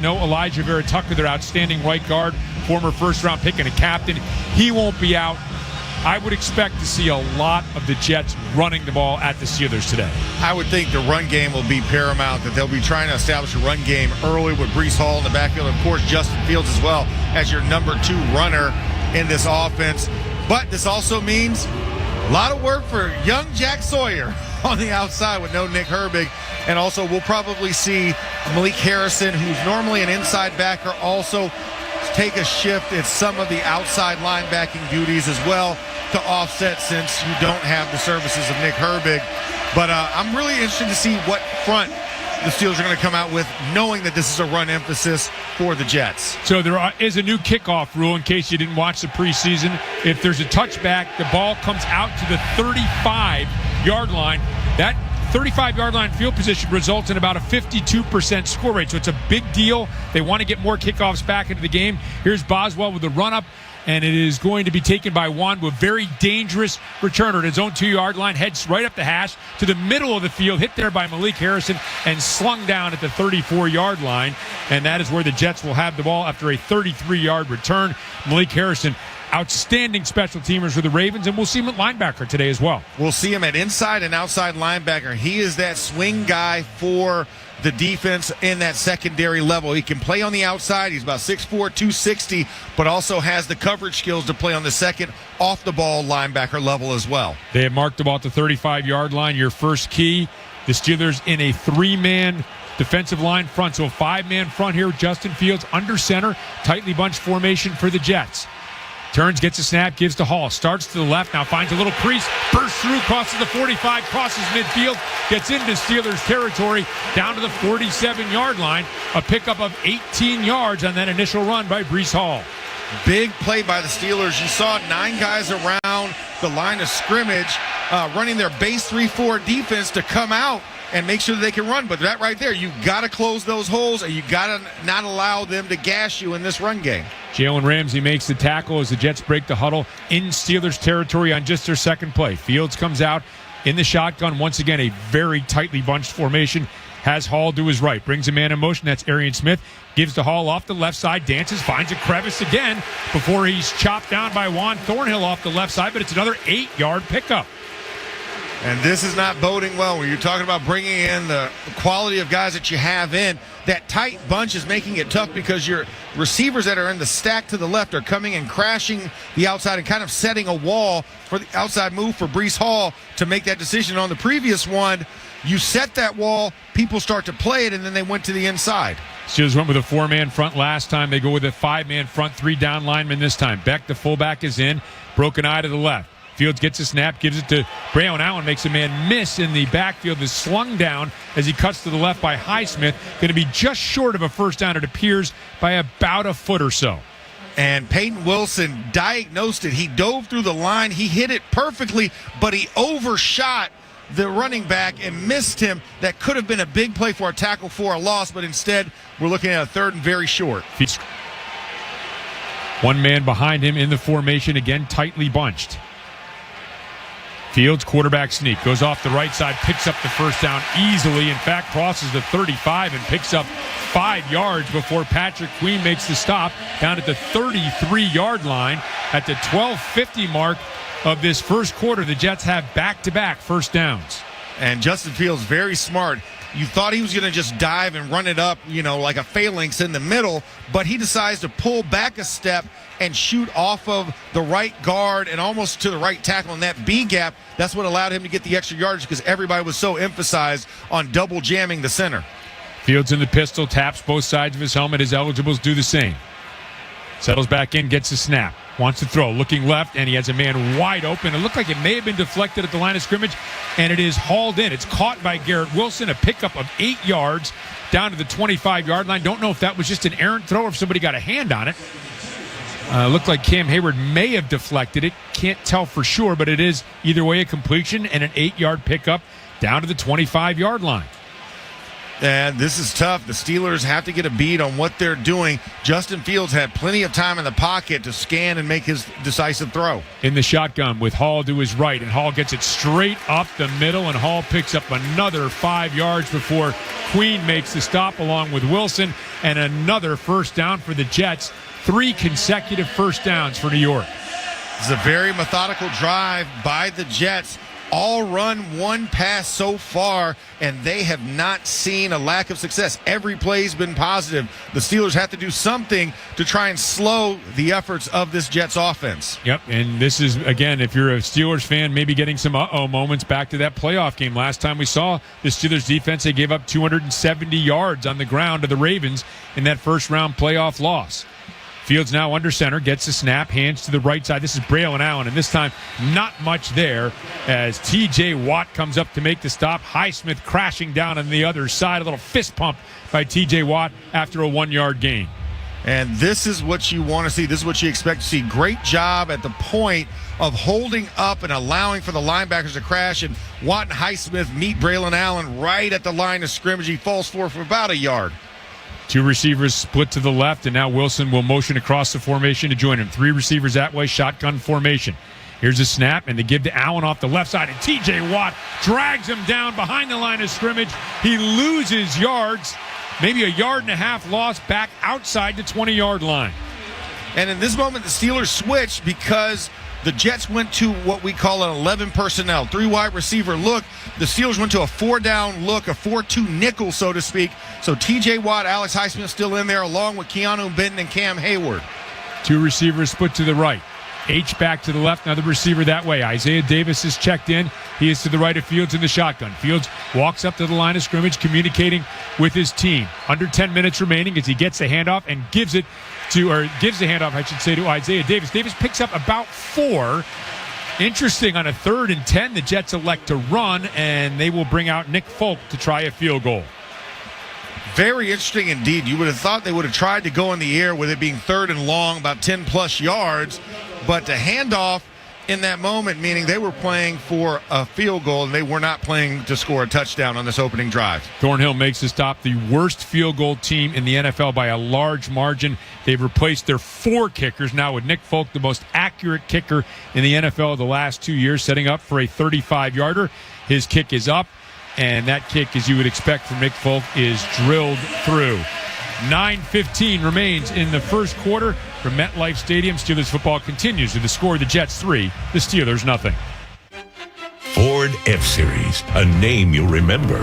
No Elijah Vera Tucker, their outstanding right guard, former first-round pick and a captain. He won't be out. I would expect to see a lot of the Jets running the ball at the Steelers today. I would think the run game will be paramount, that they'll be trying to establish a run game early with Breece Hall in the backfield. Of course, Justin Fields as well as your number 2 runner in this offense. But this also means a lot of work for young Jack Sawyer on the outside with no Nick Herbig. And also we'll probably see Malik Harrison, who's normally an inside backer, also take a shift in some of the outside linebacking duties as well to offset, since you don't have the services of Nick Herbig. But I'm really interested to see what front the Steelers are going to come out with, knowing that this is a run emphasis for the Jets. So there is a new kickoff rule in case you didn't watch the preseason. If there's a touchback, the ball comes out to the 35-yard line. That 35-yard line field position results in about a 52% score rate. So it's a big deal. They want to get more kickoffs back into the game. Here's Boswell with the run-up, and it is going to be taken by Wand, a very dangerous returner at his own 2-yard line, heads right up the hash to the middle of the field, hit there by Malik Harrison, and slung down at the 34-yard line. And that is where the Jets will have the ball after a 33-yard return. Malik Harrison, outstanding special teamers for the Ravens, and we'll see him at linebacker today as well. We'll see him at inside and outside linebacker. He is that swing guy for the defense in that secondary level. He can play on the outside. He's about 6'4", 260, but also has the coverage skills to play on the second off-the-ball linebacker level as well. They have marked the ball at the 35-yard line. Your first key, the Steelers in a 3-man defensive line front. So a 5-man front here. Justin Fields under center, tightly bunched formation for the Jets. Turns, gets a snap, gives to Hall. Starts to the left, now finds a little crease. Bursts through, crosses the 45, crosses midfield. Gets into Steelers territory, down to the 47-yard line. A pickup of 18 yards on that initial run by Breece Hall. Big play by the Steelers. You saw 9 guys around the line of scrimmage running their base 3-4 defense to come out and make sure that they can run. But that right there, you got to close those holes, and you got to not allow them to gash you in this run game. Jalen Ramsey makes the tackle as the Jets break the huddle in Steelers territory on just their second play. Fields comes out in the shotgun. Once again, a very tightly bunched formation. Has Hall to his right. Brings a man in motion. That's Arian Smith. Gives to Hall off the left side. Dances. Finds a crevice again before he's chopped down by Juan Thornhill off the left side. But it's another 8-yard pickup. And this is not boding well when you're talking about bringing in the quality of guys that you have in. That tight bunch is making it tough because your receivers that are in the stack to the left are coming and crashing the outside and kind of setting a wall for the outside move for Breece Hall to make that decision. On the previous one, you set that wall, people start to play it, and then they went to the inside. Steelers went with a 4-man front last time. They go with a 5-man front, 3 down linemen this time. Beck, the fullback, is in. Broken eye to the left. Fields gets a snap, gives it to Braylon Allen, makes a man miss in the backfield, is slung down as he cuts to the left by Highsmith. Going to be just short of a first down, it appears, by about a foot or so. And Peyton Wilson diagnosed it. He dove through the line. He hit it perfectly, but he overshot the running back and missed him. That could have been a big play for a tackle for a loss, but instead we're looking at a 3rd and very short. One man behind him in the formation, again tightly bunched. Fields, quarterback sneak, goes off the right side, picks up the first down easily. In fact, crosses the 35 and picks up 5 yards before Patrick Queen makes the stop down at the 33-yard line. At the 12:50 mark of this first quarter, the Jets have back-to-back first downs. And Justin Fields, very smart. You thought he was going to just dive and run it up, like a phalanx in the middle, but he decides to pull back a step and shoot off of the right guard and almost to the right tackle in that B gap. That's what allowed him to get the extra yardage because everybody was so emphasized on double jamming the center. Fields in the pistol, taps both sides of his helmet. His eligibles do the same. Settles back in, gets a snap. Wants to throw, looking left, and he has a man wide open. It looked like it may have been deflected at the line of scrimmage, and it is hauled in. It's caught by Garrett Wilson, a pickup of 8 yards down to the 25-yard line. Don't know if that was just an errant throw or if somebody got a hand on it. Looked like Cam Hayward may have deflected it. Can't tell for sure, but it is either way a completion and an 8-yard pickup down to the 25-yard line. And this is tough. The Steelers have to get a beat on what they're doing. Justin Fields had plenty of time in the pocket to scan and make his decisive throw. In the shotgun with Hall to his right, and Hall gets it straight up the middle, and Hall picks up another 5 yards before Queen makes the stop along with Wilson, and another first down for the Jets. 3 consecutive first downs for New York. It's a very methodical drive by the Jets. All run, one pass so far, and they have not seen a lack of success. Every play's been positive. The Steelers have to do something to try and slow the efforts of this Jets offense. Yep, and this is, again, if you're a Steelers fan, maybe getting some uh-oh moments back to that playoff game. Last time we saw the Steelers defense, they gave up 270 yards on the ground to the Ravens in that first-round playoff loss. Fields now under center, gets the snap, hands to the right side. This is Braylon Allen, and this time not much there as T.J. Watt comes up to make the stop. Highsmith crashing down on the other side. A little fist pump by T.J. Watt after a 1-yard gain. And this is what you want to see. This is what you expect to see. Great job at the point of holding up and allowing for the linebackers to crash. And Watt and Highsmith meet Braylon Allen right at the line of scrimmage. He falls forward for about a yard. 2 receivers split to the left, and now Wilson will motion across the formation to join him. 3 receivers that way, shotgun formation. Here's a snap, and they give to Allen off the left side, and T.J. Watt drags him down behind the line of scrimmage. He loses yards, maybe a yard and a half loss back outside the 20-yard line. And in this moment, the Steelers switched because the Jets went to what we call an 11 personnel, 3 wide receiver look. The Steelers went to a 4-down look, a 4-2 nickel, so to speak. So T.J. Watt, Alex Highsmith still in there, along with Keanu Benton and Cam Hayward. 2 receivers split to the right. H back to the left, another receiver that way. Isaiah Davis is checked in. He is to the right of Fields in the shotgun. Fields walks up to the line of scrimmage, communicating with his team. Under 10 minutes remaining as he gets the handoff and gives the handoff, to Isaiah Davis. Davis picks up about 4. Interesting, on a 3rd and 10, the Jets elect to run, and they will bring out Nick Folk to try a field goal. Very interesting indeed. You would have thought they would have tried to go in the air with it being 3rd and long, about 10-plus yards, but the handoff in that moment, meaning they were playing for a field goal and they were not playing to score a touchdown on this opening drive. Thornhill makes the stop. The worst field goal team in the NFL by a large margin. They've replaced their 4 kickers now with Nick Folk, the most accurate kicker in the NFL the last 2 years, setting up for a 35-yarder. His kick is up, and that kick, as you would expect from Nick Folk, is drilled through. 9:15 remains in the first quarter from MetLife Stadium. Steelers football continues with the score: the Jets 3, the Steelers nothing. Ford F-Series, a name you'll remember.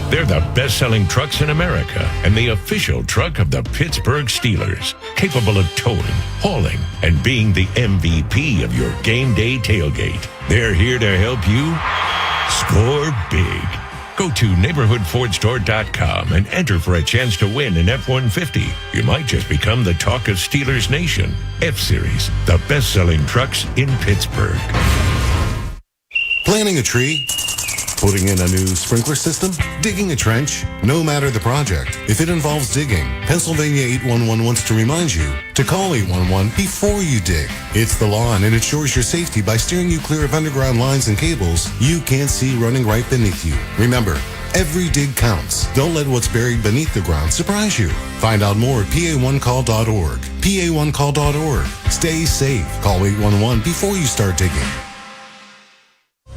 They're the best-selling trucks in America and the official truck of the Pittsburgh Steelers, capable of towing, hauling, and being the MVP of your game day tailgate. They're here to help you score big. Go to neighborhoodfordstore.com and enter for a chance to win an F-150. You might just become the talk of Steelers Nation. F-Series, the best-selling trucks in Pittsburgh. Planting a tree, putting in a new sprinkler system, digging a trench. No matter the project, if it involves digging, Pennsylvania 811 wants to remind you to call 811 before you dig. It's the law, and it ensures your safety by steering you clear of underground lines and cables you can't see running right beneath you. Remember, every dig counts. Don't let what's buried beneath the ground surprise you. Find out more at pa1call.org. pa1call.org. Stay safe. Call 811 before you start digging.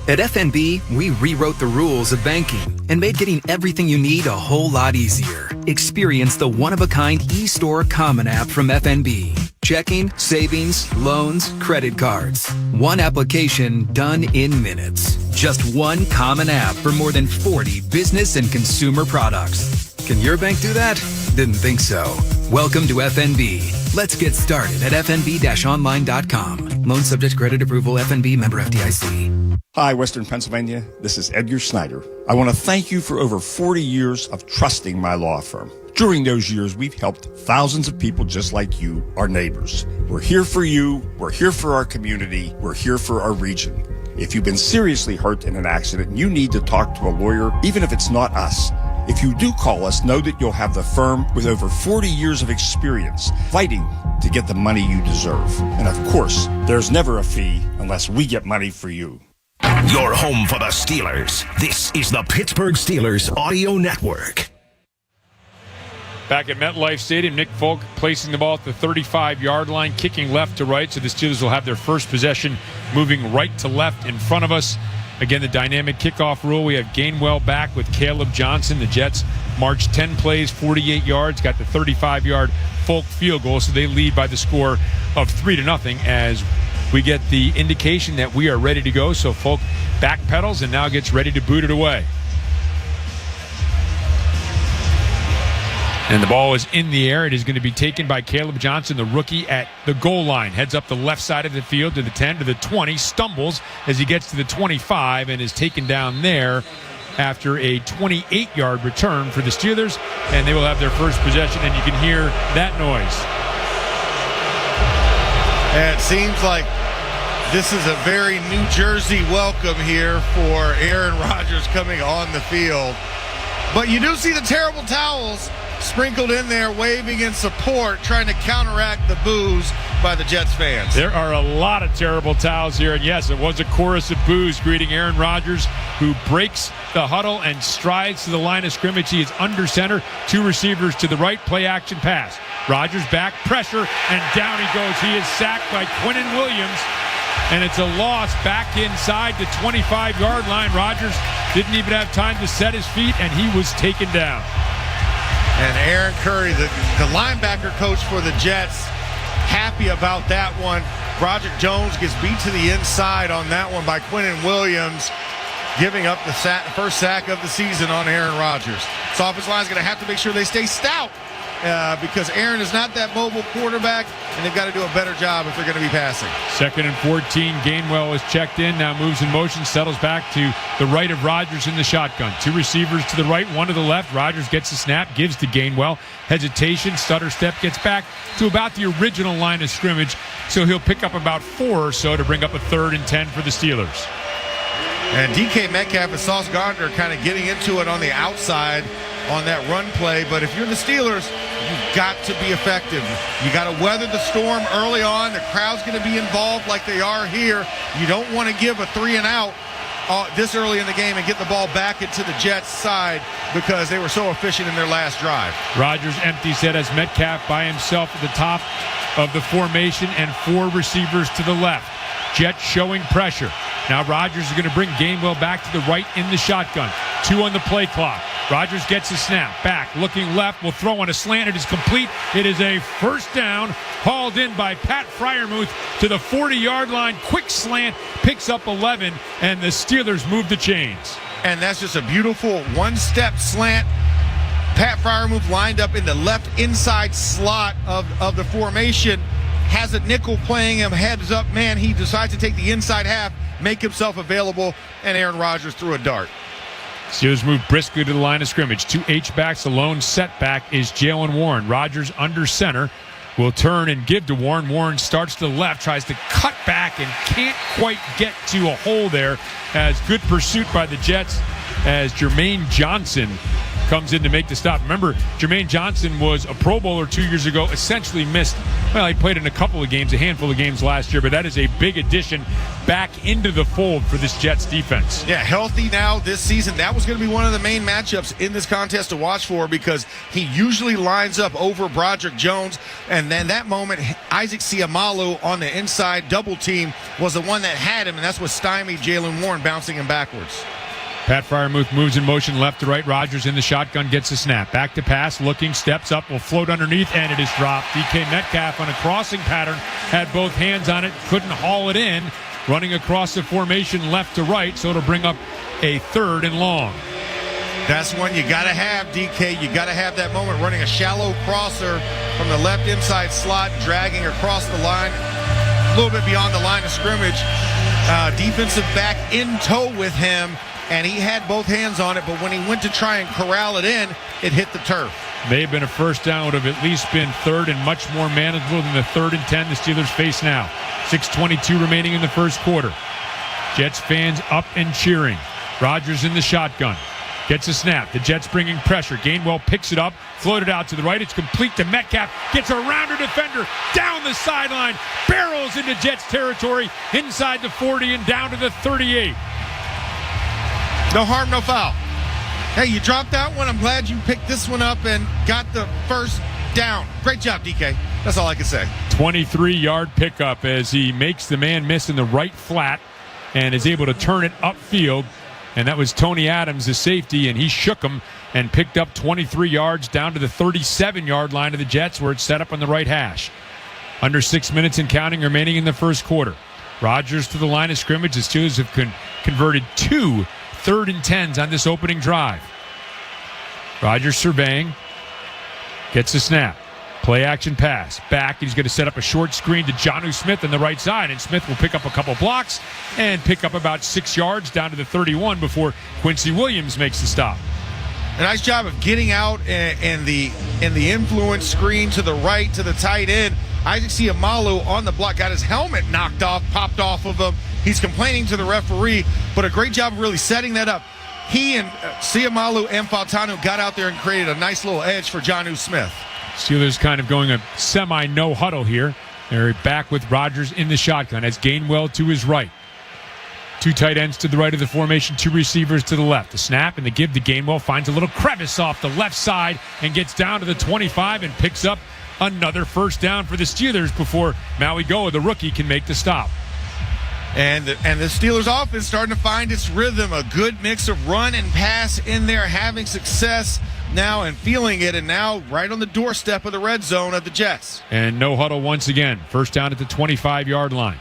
At FNB, we rewrote the rules of banking and made getting everything you need a whole lot easier. Experience the one-of-a-kind eStore Common app from FNB. Checking, savings, loans, credit cards. One application done in minutes. Just one common app for more than 40 business and consumer products. Can your bank do that? Didn't think so. Welcome to FNB. Let's get started at fnb-online.com. Loan subject to credit approval. FNB member FDIC. Hi, Western Pennsylvania. This is Edgar Snyder. I want to thank you for over 40 years of trusting my law firm. During those years, we've helped thousands of people just like you, our neighbors. We're here for you. We're here for our community. We're here for our region. If you've been seriously hurt in an accident and you need to talk to a lawyer, even if it's not us, if you do call us, know that you'll have the firm with over 40 years of experience fighting to get the money you deserve. And of course, there's never a fee unless we get money for you. Your home for the Steelers. This is the Pittsburgh Steelers Audio Network. Back at MetLife Stadium, Nick Folk placing the ball at the 35-yard line, kicking left to right, so the Steelers will have their first possession moving right to left in front of us. Again, the dynamic kickoff rule. We have Gainwell back with Caleb Johnson. The Jets marched 10 plays, 48 yards, got the 35-yard Folk field goal, so they lead by the score of 3-0 as we get the indication that we are ready to go. So Folk backpedals and now gets ready to boot it away. And the ball is in the air. It is going to be taken by Caleb Johnson, the rookie, at the goal line. Heads up the left side of the field to the 10, to the 20, stumbles as he gets to the 25 and is taken down there after a 28-yard return for the Steelers. And they will have their first possession, and you can hear that noise. And it seems like this is a very New Jersey welcome here for Aaron Rodgers coming on the field. But you do see the terrible towels sprinkled in there, waving in support, trying to counteract the boos by the Jets fans. There are a lot of terrible towels here, and yes, it was a chorus of boos greeting Aaron Rodgers, who breaks the huddle and strides to the line of scrimmage. He is under center, two receivers to the right, play action pass. Rodgers back, pressure, and down he goes. He is sacked by Quinnen Williams, and it's a loss back inside the 25-yard line. Rodgers didn't even have time to set his feet, and he was taken down. And Aaron Curry, the linebacker coach for the Jets, happy about that one. Broderick Jones gets beat to the inside on that one by Quinnen Williams, giving up the first sack of the season on Aaron Rodgers. This offensive line is going to have to make sure they stay stout because Aaron is not that mobile quarterback, and they've got to do a better job if they're going to be passing. 2nd and 14. Gainwell is checked in, now moves in motion, settles back to the right of Rodgers in the shotgun. Two receivers to the right, one to the left. Rodgers gets the snap, gives to Gainwell. Hesitation, stutter step, gets back to about the original line of scrimmage, so he'll pick up about 4 or so to bring up a 3rd and 10 for the Steelers. And DK Metcalf and Sauce Gardner kind of getting into it on the outside on that run play. But if you're the Steelers, you've got to be effective. You got to weather the storm early on. The crowd's going to be involved like they are here. You don't want to give a 3 and out this early in the game and get the ball back into the Jets' side because they were so efficient in their last drive. Rodgers empties it as Metcalf by himself at the top of the formation and 4 receivers to the left. Jets showing pressure. Now Rodgers is going to bring Gainwell back to the right in the shotgun. 2 on the play clock. Rodgers gets a snap. Back, looking left, will throw on a slant. It is complete. It is a first down, hauled in by Pat Freiermuth to the 40-yard line. Quick slant, picks up 11, and the Steelers move the chains. And that's just a beautiful one-step slant. Pat Freiermuth lined up in the left inside slot of the formation. Has a nickel playing him heads up man. He decides to take the inside half, make himself available, and Aaron Rodgers threw a dart. Steelers move briskly to the line of scrimmage. 2 H-backs. The lone setback is Jalen Warren. Rodgers under center will turn and give to Warren. Warren starts to the left, tries to cut back and can't quite get to a hole there. As good pursuit by the Jets as Jermaine Johnson comes in to make the stop. Remember, Jermaine Johnson was a Pro Bowler 2 years ago, essentially missed. Well, he played in a couple of games, a handful of games last year, but that is a big addition back into the fold for this Jets defense. Yeah, healthy now this season. That was going to be one of the main matchups in this contest to watch for because he usually lines up over Broderick Jones. And then that moment, Isaac Seumalo on the inside double team was the one that had him, and that's what stymied Jalen Warren, bouncing him backwards. Pat Freiermuth moves in motion left to right. Rodgers in the shotgun, gets a snap. Back to pass, looking, steps up, will float underneath, and it is dropped. DK Metcalf on a crossing pattern, had both hands on it, couldn't haul it in. Running across the formation left to right, so it'll bring up a 3rd and long. That's one you got to have, DK. You got to have that moment running a shallow crosser from the left inside slot, dragging across the line, a little bit beyond the line of scrimmage. Defensive back in tow with him. And he had both hands on it, but when he went to try and corral it in, it hit the turf. May have been a first down, would have at least been 3rd and much more manageable than the 3rd and 10 the Steelers face now. 6:22 remaining in the first quarter. Jets fans up and cheering. Rodgers in the shotgun. Gets a snap. The Jets bringing pressure. Gainwell picks it up, floated out to the right. It's complete to Metcalf. Gets around a defender, down the sideline, barrels into Jets territory, inside the 40 and down to the 38. No harm, no foul. Hey, you dropped that one. I'm glad you picked this one up and got the first down. Great job, DK. That's all I can say. 23-yard pickup as he makes the man miss in the right flat and is able to turn it upfield. And that was Tony Adams, the safety, and he shook him and picked up 23 yards down to the 37-yard line of the Jets, where it's set up on the right hash. Under 6 minutes and counting remaining in the first quarter. Rodgers to the line of scrimmage. The Steelers have converted 2 3rd and 10s on this opening drive. Rodgers surveying. Gets the snap. Play action pass. Back. He's going to set up a short screen to Jonnu Smith on the right side. And Smith will pick up a couple blocks and pick up about 6 yards down to the 31 before Quincy Williams makes the stop. A nice job of getting out and the influence screen to the right to the tight end. Isaac Seumalo on the block, got his helmet knocked off, popped off of him. He's complaining to the referee, but a great job of really setting that up. He and Seumalo and Faltano got out there and created a nice little edge for Jonnu Smith. Steelers kind of going a semi-no huddle here. They're back with Rodgers in the shotgun as Gainwell to his right. 2 tight ends to the right of the formation, 2 receivers to the left. The snap and the give to Gainwell finds a little crevice off the left side and gets down to the 25 and picks up another first down for the Steelers before Maui Goa, the rookie, can make the stop. And the Steelers offense starting to find its rhythm. A good mix of run and pass in there, having success now and feeling it, and now right on the doorstep of the red zone of the Jets. And no huddle once again. First down at the 25-yard line.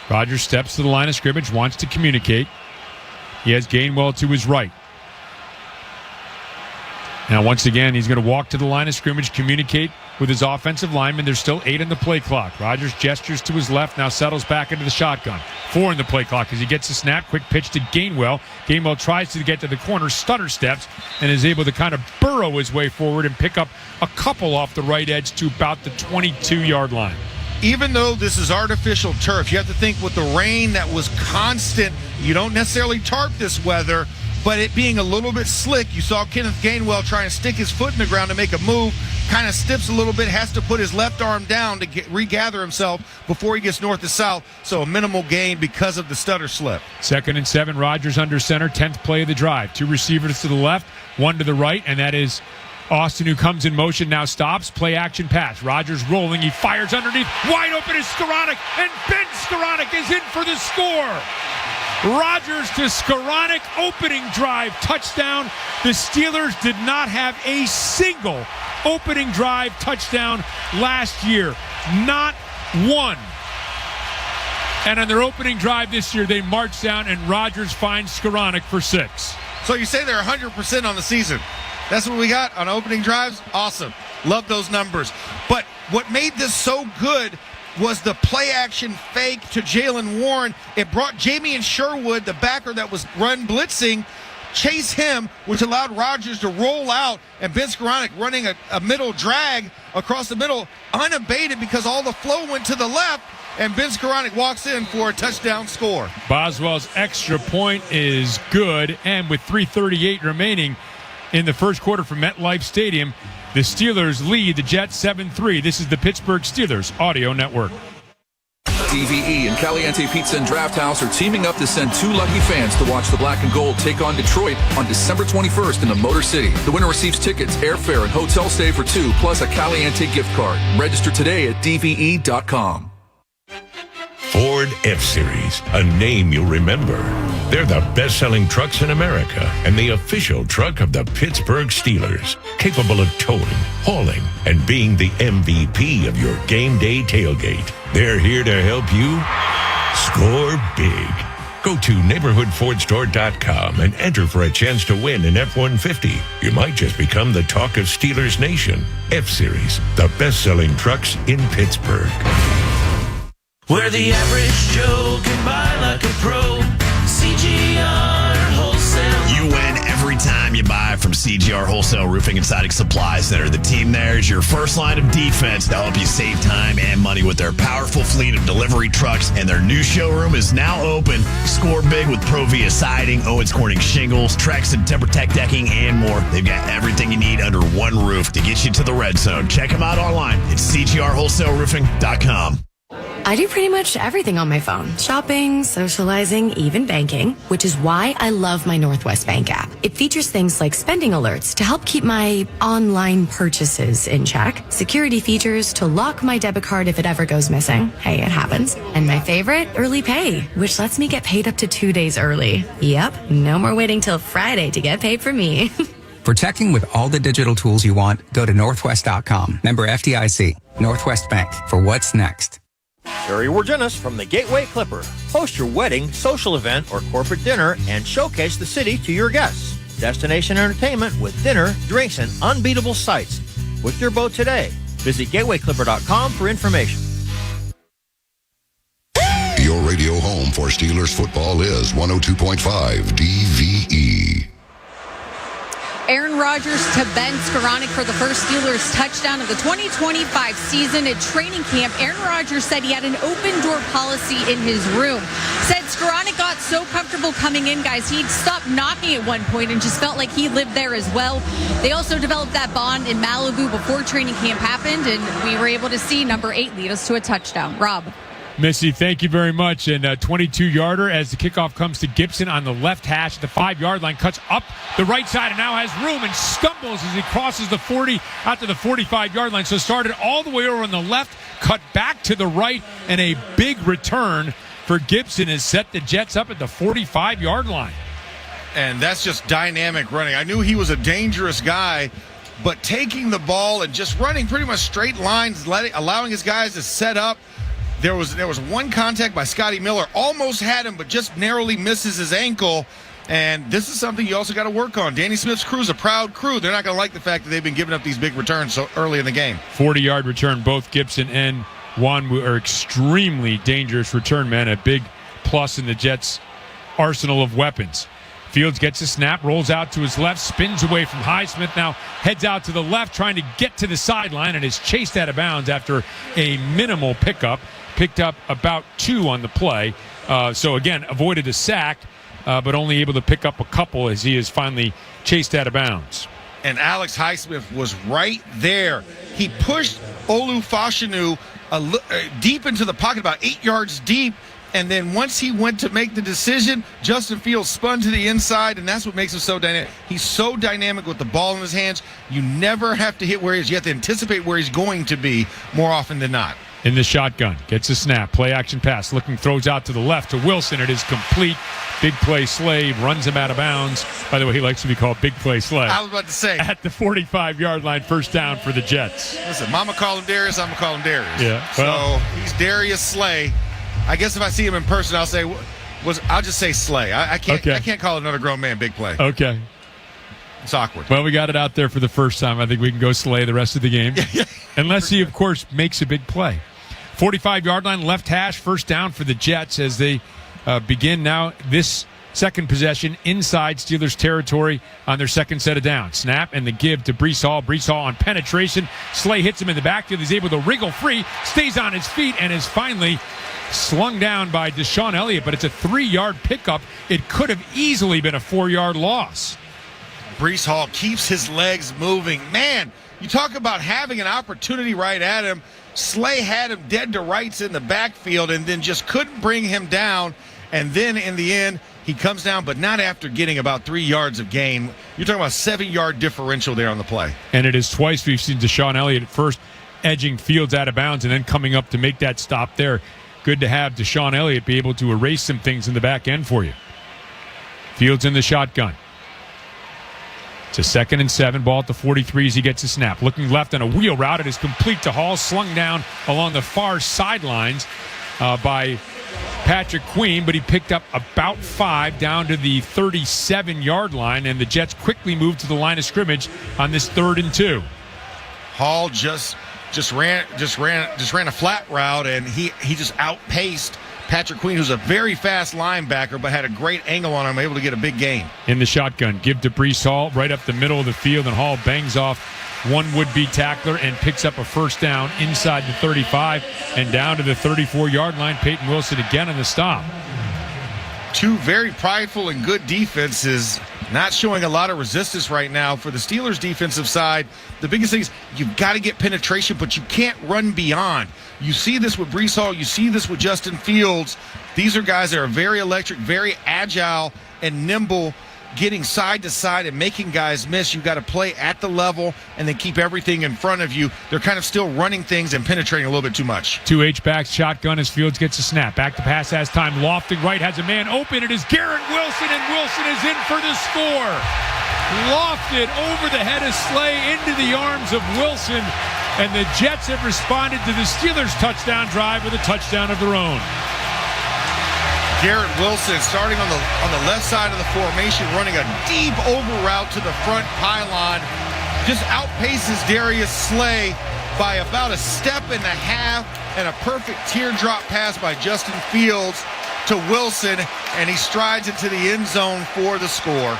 Rodgers steps to the line of scrimmage, wants to communicate. He has Gainwell to his right. Now, once again, he's going to walk to the line of scrimmage, communicate with his offensive lineman. There's still 8 in the play clock. Rodgers gestures to his left, now settles back into the shotgun. 4 in the play clock as he gets the snap. Quick pitch to Gainwell. Gainwell tries to get to the corner, stutter steps, and is able to kind of burrow his way forward and pick up a couple off the right edge to about the 22-yard line. Even though this is artificial turf, you have to think with the rain that was constant, you don't necessarily tarp this weather, but it being a little bit slick, you saw Kenneth Gainwell trying to stick his foot in the ground to make a move, kind of stips a little bit, has to put his left arm down to regather himself before he gets north to south, so a minimal gain because of the stutter slip. 2nd and 7, Rodgers under center, 10th play of the drive. 2 receivers to the left, 1 to the right, and that is Austin, who comes in motion, now stops. Play action pass. Rodgers rolling. He fires underneath. Wide open is Skoranek, and Ben Skoranek is in for the score. Rodgers to Skoranek, opening drive, touchdown. The Steelers did not have a single opening drive touchdown last year. Not one. And on their opening drive this year, they march down, and Rodgers finds Skoranek for 6. So you say they're 100% on the season. That's what we got on opening drives. Awesome. Love those numbers. But what made this so good was the play action fake to Jaylen Warren. It brought Jamian Sherwood, the backer that was run blitzing, chase him, which allowed Rodgers to roll out, and Ben Skoranek running a middle drag across the middle, unabated because all the flow went to the left, and Ben Skoranek walks in for a touchdown score. Boswell's extra point is good, and with 3:38 remaining in the first quarter from MetLife Stadium, the Steelers lead the Jets 7-3. This is the Pittsburgh Steelers Audio Network. DVE and Caliente Pizza and Draft House are teaming up to send 2 lucky fans to watch the Black and Gold take on Detroit on December 21st in the Motor City. The winner receives tickets, airfare, and hotel stay for 2, plus a Caliente gift card. Register today at DVE.com. Ford F-Series, a name you'll remember. They're the best-selling trucks in America and the official truck of the Pittsburgh Steelers, capable of towing, hauling, and being the MVP of your game day tailgate. They're here to help you score big. Go to neighborhoodfordstore.com and enter for a chance to win an F-150. You might just become the talk of Steelers Nation. F-Series, the best-selling trucks in Pittsburgh. Where the average Joe can buy like a pro. CGR Wholesale. You win every time you buy from CGR Wholesale Roofing and Siding Supply Center. The team there is your first line of defense to help you save time and money with their powerful fleet of delivery trucks. And their new showroom is now open. Score big with Provia Siding, Owens Corning Shingles, Trex and TimberTech Decking, and more. They've got everything you need under one roof to get you to the red zone. Check them out online at CGRWholesaleRoofing.com. I do pretty much everything on my phone. Shopping, socializing, even banking, which is why I love my Northwest Bank app. It features things like spending alerts to help keep my online purchases in check, security features to lock my debit card if it ever goes missing. Hey, it happens. And my favorite, early pay, which lets me get paid up to 2 days early. Yep, no more waiting till Friday to get paid for me. For checking with all the digital tools you want, go to northwest.com. Member FDIC. Northwest Bank. For what's next. Terry Wargenis from the Gateway Clipper. Host your wedding, social event, or corporate dinner and showcase the city to your guests. Destination entertainment with dinner, drinks, and unbeatable sights. Book your boat today. Visit gatewayclipper.com for information. Your radio home for Steelers football is 102.5 DVE. Aaron Rodgers to Ben Skoranek for the first Steelers touchdown of the 2025 season. At training camp, Aaron Rodgers said he had an open-door policy in his room. Said Skoranek got so comfortable coming in, guys, he'd stopped knocking at one point and just felt like he lived there as well. They also developed that bond in Malibu before training camp happened, and we were able to see number 8 lead us to a touchdown. Rob. Missy, thank you very much. And a 22-yarder as the kickoff comes to Gibson on the left hash at the 5-yard line, cuts up the right side and now has room and stumbles as he crosses the 40 out to the 45-yard line. So started all the way over on the left, cut back to the right, and a big return for Gibson has set the Jets up at the 45-yard line. And that's just dynamic running. I knew he was a dangerous guy, but taking the ball and just running pretty much straight lines, allowing his guys to set up. There was one contact by Scotty Miller, almost had him, but just narrowly misses his ankle. And this is something you also got to work on. Danny Smith's crew is a proud crew. They're not going to like the fact that they've been giving up these big returns so early in the game. 40-yard return. Both Gibson and Wanwu are extremely dangerous return men. A big plus in the Jets' arsenal of weapons. Fields gets a snap, rolls out to his left, spins away from Highsmith, now heads out to the left, trying to get to the sideline, and is chased out of bounds after a minimal pickup. Picked up about 2 on the play. So, again, avoided a sack, but only able to pick up a couple as he is finally chased out of bounds. And Alex Highsmith was right there. He pushed Olu Fashanu deep into the pocket, about 8 yards deep. And then once he went to make the decision, Justin Fields spun to the inside, and that's what makes him so dynamic. He's so dynamic with the ball in his hands. You never have to hit where he is. You have to anticipate where he's going to be more often than not. In the shotgun, gets a snap, play action pass, looking, throws out to the left to Wilson. It is complete. Big play Slay runs him out of bounds. By the way, he likes to be called Big Play Slay. I was about to say. At the 45-yard line, first down for the Jets. Listen, Mama call him Darius, I'm going to call him Darius. Yeah. Well, so he's Darius Slay. I guess if I see him in person, I'll just say Slay. I can't call another grown man Big Play. Okay. It's awkward. Well, we got it out there for the first time. I think we can go Slay the rest of the game. Unless he, of course, makes a big play. 45-yard line, left hash, first down for the Jets as they begin now this second possession inside Steelers territory on their second set of downs. Snap and the give to Breece Hall. Breece Hall on penetration. Slay hits him in the backfield. He's able to wriggle free, stays on his feet, and is finally slung down by Deshaun Elliott. But it's a 3-yard pickup. It could have easily been a 4-yard loss. Breece Hall keeps his legs moving. Man, you talk about having an opportunity right at him. Slay had him dead to rights in the backfield and then just couldn't bring him down. And then in the end, he comes down, but not after getting about 3 yards of gain. You're talking about a 7-yard differential there on the play. And it is twice we've seen Deshaun Elliott at first edging Fields out of bounds and then coming up to make that stop there. Good to have Deshaun Elliott be able to erase some things in the back end for you. Fields in the shotgun. It's a 2nd and 7, ball at the 43 as he gets a snap. Looking left on a wheel route. It is complete to Hall, slung down along the far sidelines by Patrick Queen, but he picked up about 5 down to the 37-yard line, and the Jets quickly moved to the line of scrimmage on this 3rd and 2. Hall just ran a flat route, and he just outpaced Patrick Queen, who's a very fast linebacker, but had a great angle on him, able to get a big gain. In the shotgun, give to Breece Hall right up the middle of the field, and Hall bangs off one would-be tackler and picks up a first down inside the 35 and down to the 34-yard line. Peyton Wilson again on the stop. 2 very prideful and good defenses Not showing a lot of resistance right now for the Steelers' defensive side. The biggest thing is you've got to get penetration, but you can't run beyond. You see this with Breece Hall. You see this with Justin Fields. These are guys that are very electric, very agile, and nimble, getting side to side and making guys miss. You've got to play at the level and then keep everything in front of you. They're kind of still running things and penetrating a little bit too much. 2 H-backs, shotgun as Fields gets a snap. Back to pass has time. Lofting right, has a man open. It is Garrett Wilson, and Wilson is in for the score. Lofted over the head of Slay into the arms of Wilson, and the Jets have responded to the Steelers' touchdown drive with a touchdown of their own. Garrett Wilson starting on the left side of the formation, running a deep over route to the front pylon. Just outpaces Darius Slay by about a step and a half, and a perfect teardrop pass by Justin Fields to Wilson, and he strides into the end zone for the score.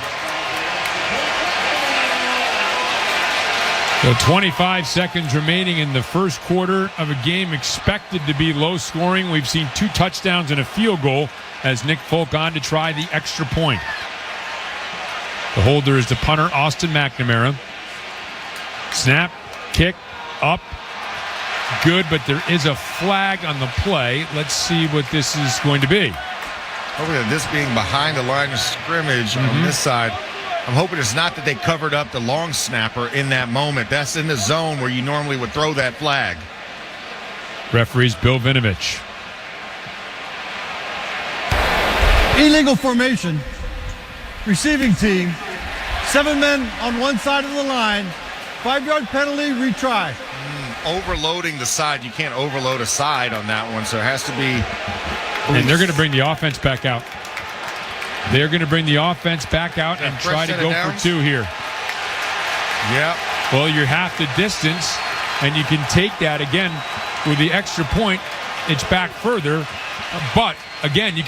So 25 seconds remaining in the first quarter of a game expected to be low scoring. We've seen 2 touchdowns and a field goal as Nick Folk on to try the extra point. The holder is the punter, Austin McNamara. Snap, kick, up, good, but there is a flag on the play. Let's see what this is going to be. Hoping that this being behind the line of scrimmage on this side. I'm hoping it's not that they covered up the long snapper in that moment. That's in the zone where you normally would throw that flag. Referees Bill Vinovich. Illegal formation. Receiving team. 7 men on one side of the line. 5-yard penalty, retry. Overloading the side. You can't overload a side on that one, so it has to be. And they're going to bring the offense back out. They're going to bring the offense back out and try to go for 2 here. Yep. Well, you're half the distance, and you can take that again with the extra point. It's back further, but again, you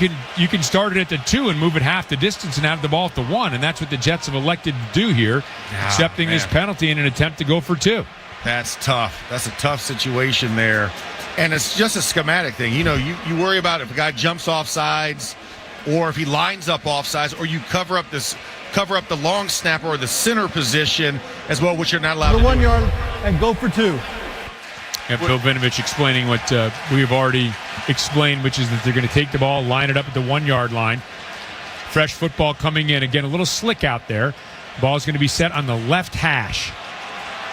can start it at the 2 and move it half the distance and have the ball at the 1, and that's what the Jets have elected to do here, accepting this penalty in an attempt to go for 2. That's tough. That's a tough situation there, and it's just a schematic thing. You know, you worry about if a guy jumps off sides, or if he lines up off sides, or you cover up the long snapper or the center position as well, which you're not allowed to do. 1 yard and go for 2. And Bill Vinovich explaining what we've already explained, which is that they're going to take the ball, line it up at the 1 yard line. Fresh football coming in. Again, a little slick out there. Ball's going to be set on the left hash.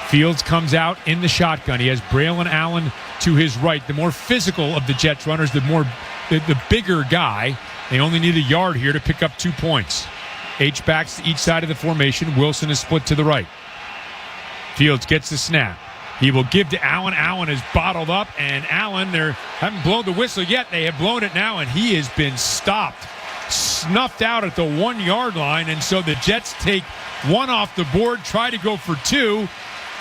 Fields comes out in the shotgun. He has Braylon Allen to his right. The more physical of the Jets runners, the bigger guy. They only need a yard here to pick up 2 points. H-backs to each side of the formation. Wilson is split to the right. Fields gets the snap. He will give to Allen. Allen is bottled up, and Allen, they haven't blown the whistle yet. They have blown it now, and he has been stopped, snuffed out at the 1 yard line, and so the Jets take 1 off the board, try to go for 2,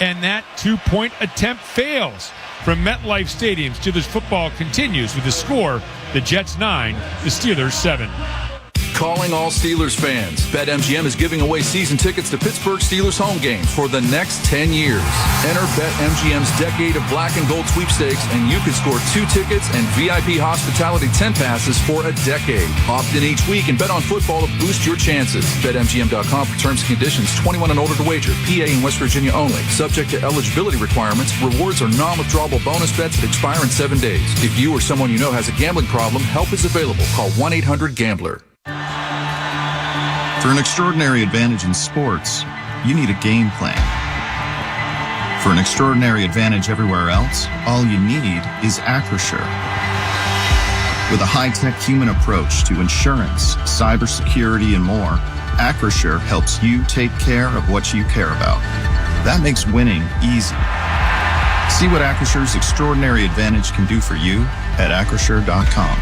and that 2-point attempt fails. From MetLife Stadium, Steelers football continues with the score, the Jets 9, the Steelers 7. Calling all Steelers fans. BetMGM is giving away season tickets to Pittsburgh Steelers home games for the next 10 years. Enter BetMGM's Decade of Black and Gold sweepstakes, and you could score 2 tickets and VIP hospitality 10 passes for a decade. Opt in each week and bet on football to boost your chances. BetMGM.com for terms and conditions. 21 and older to wager. PA and West Virginia only. Subject to eligibility requirements. Rewards are non-withdrawable bonus bets that expire in 7 days. If you or someone you know has a gambling problem, help is available. Call 1-800-GAMBLER. For an extraordinary advantage in sports, you need a game plan. For an extraordinary advantage everywhere else, all you need is Acrisure. With a high-tech human approach to insurance, cybersecurity, and more, Acrisure helps you take care of what you care about. That makes winning easy. See what Acrisure's extraordinary advantage can do for you at Acrisure.com.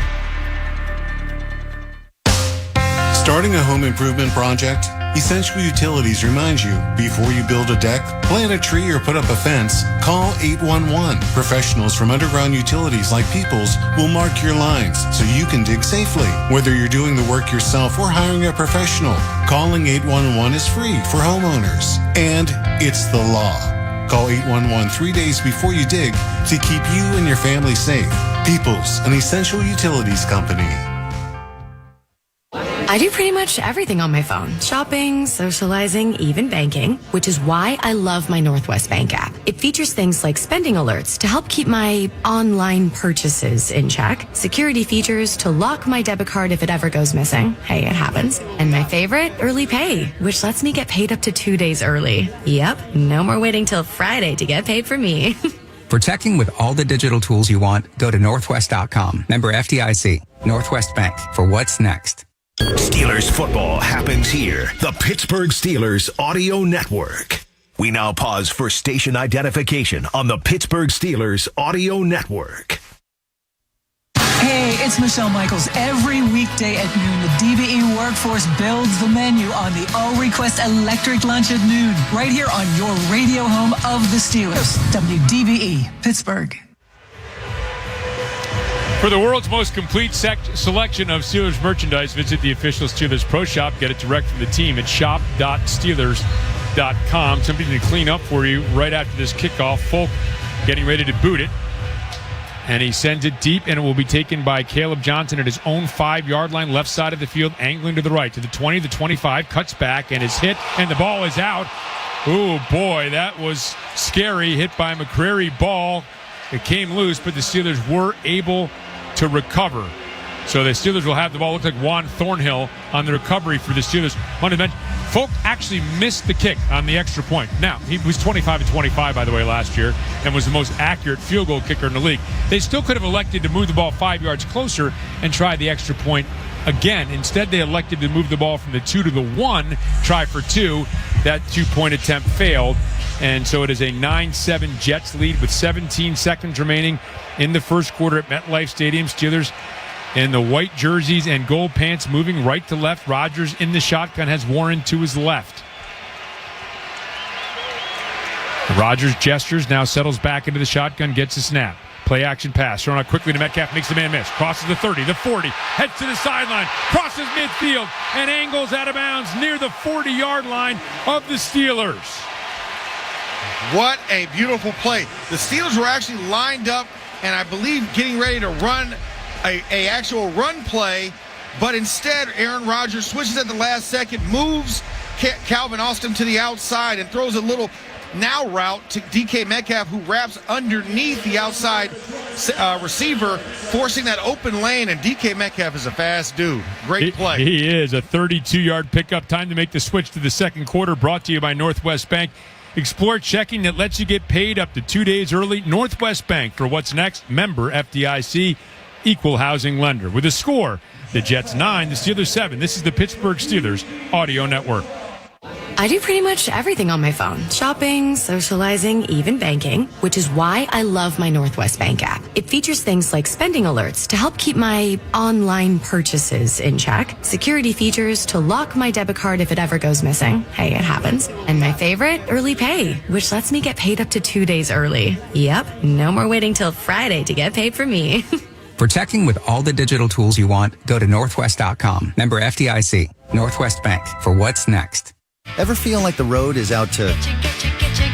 Starting a home improvement project? Essential Utilities reminds you, before you build a deck, plant a tree, or put up a fence, call 811. Professionals from Underground Utilities like Peoples will mark your lines so you can dig safely. Whether you're doing the work yourself or hiring a professional, calling 811 is free for homeowners. And it's the law. Call 811 3 days before you dig to keep you and your family safe. Peoples, an Essential Utilities company. I do pretty much everything on my phone. Shopping, socializing, even banking, which is why I love my Northwest Bank app. It features things like spending alerts to help keep my online purchases in check, security features to lock my debit card if it ever goes missing. Hey, it happens. And my favorite, early pay, which lets me get paid up to 2 days early. Yep, no more waiting till Friday to get paid for me. For checking with all the digital tools you want, go to northwest.com. Member FDIC. Northwest Bank. For what's next. Steelers football happens here. The Pittsburgh Steelers Audio Network. We now pause for station identification on the Pittsburgh Steelers Audio Network. Hey, it's Michelle Michaels. Every weekday at noon, the DVE Workforce builds the menu on the all-request electric lunch at noon, right here on your radio home of the Steelers. WDVE, Pittsburgh. For the world's most complete selection of Steelers merchandise, visit the official Steelers Pro Shop. Get it direct from the team at shop.steelers.com. Something to clean up for you right after this kickoff. Folk getting ready to boot it. And he sends it deep, and it will be taken by Caleb Johnson at his own 5-yard line, left side of the field, angling to the right, to the 20, the 25, cuts back, and is hit, and the ball is out. Oh, boy, that was scary. Hit by McCrary ball. It came loose, but the Steelers were able to recover. So the Steelers will have the ball. Look like Juan Thornhill on the recovery for the Steelers. Folk actually missed the kick on the extra point. Now, he was 25-25, by the way, last year, and was the most accurate field goal kicker in the league. They still could have elected to move the ball 5 yards closer and try the extra point again. Instead, they elected to move the ball from the 2 to the 1, try for 2. That 2-point attempt failed. And so it is a 9-7 Jets lead with 17 seconds remaining in the first quarter at MetLife Stadium. Steelers in the white jerseys and gold pants moving right to left. Rodgers in the shotgun has Warren to his left. Rodgers gestures, now settles back into the shotgun, gets a snap. Play action pass, thrown out quickly to Metcalf, makes the man miss. Crosses the 30, the 40, heads to the sideline, crosses midfield, and angles out of bounds near the 40-yard line of the Steelers. What a beautiful play. The Steelers were actually lined up and I believe getting ready to run a actual run play, but instead Aaron Rodgers switches at the last second, moves Calvin Austin to the outside and throws a little now route to DK Metcalf, who wraps underneath the outside receiver, forcing that open lane, and DK Metcalf is a fast dude. Great play. He is. A 32-yard pickup. Time to make the switch to the second quarter, brought to you by Northwest Bank. Explore checking that lets you get paid up to 2 days early. Northwest Bank. For what's next, member FDIC, equal housing lender. With a score, the Jets 9, the Steelers 7. This is the Pittsburgh Steelers Audio Network. I do pretty much everything on my phone. Shopping, socializing, even banking, which is why I love my Northwest Bank app. It features things like spending alerts to help keep my online purchases in check, security features to lock my debit card if it ever goes missing. Hey, it happens. And my favorite, early pay, which lets me get paid up to 2 days early. Yep, no more waiting till Friday to get paid for me. For checking with all the digital tools you want, go to northwest.com. Member FDIC. Northwest Bank. For what's next. Ever feel like the road is out to...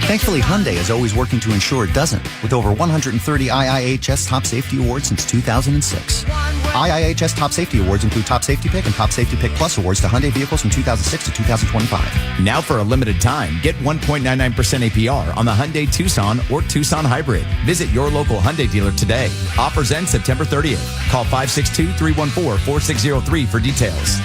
Thankfully, Hyundai is always working to ensure it doesn't, with over 130 IIHS Top Safety Awards since 2006. IIHS Top Safety Awards include Top Safety Pick and Top Safety Pick Plus awards to Hyundai vehicles from 2006 to 2025. Now for a limited time, get 1.99% APR on the Hyundai Tucson or Tucson Hybrid. Visit your local Hyundai dealer today. Offers end September 30th. Call 562-314-4603 for details.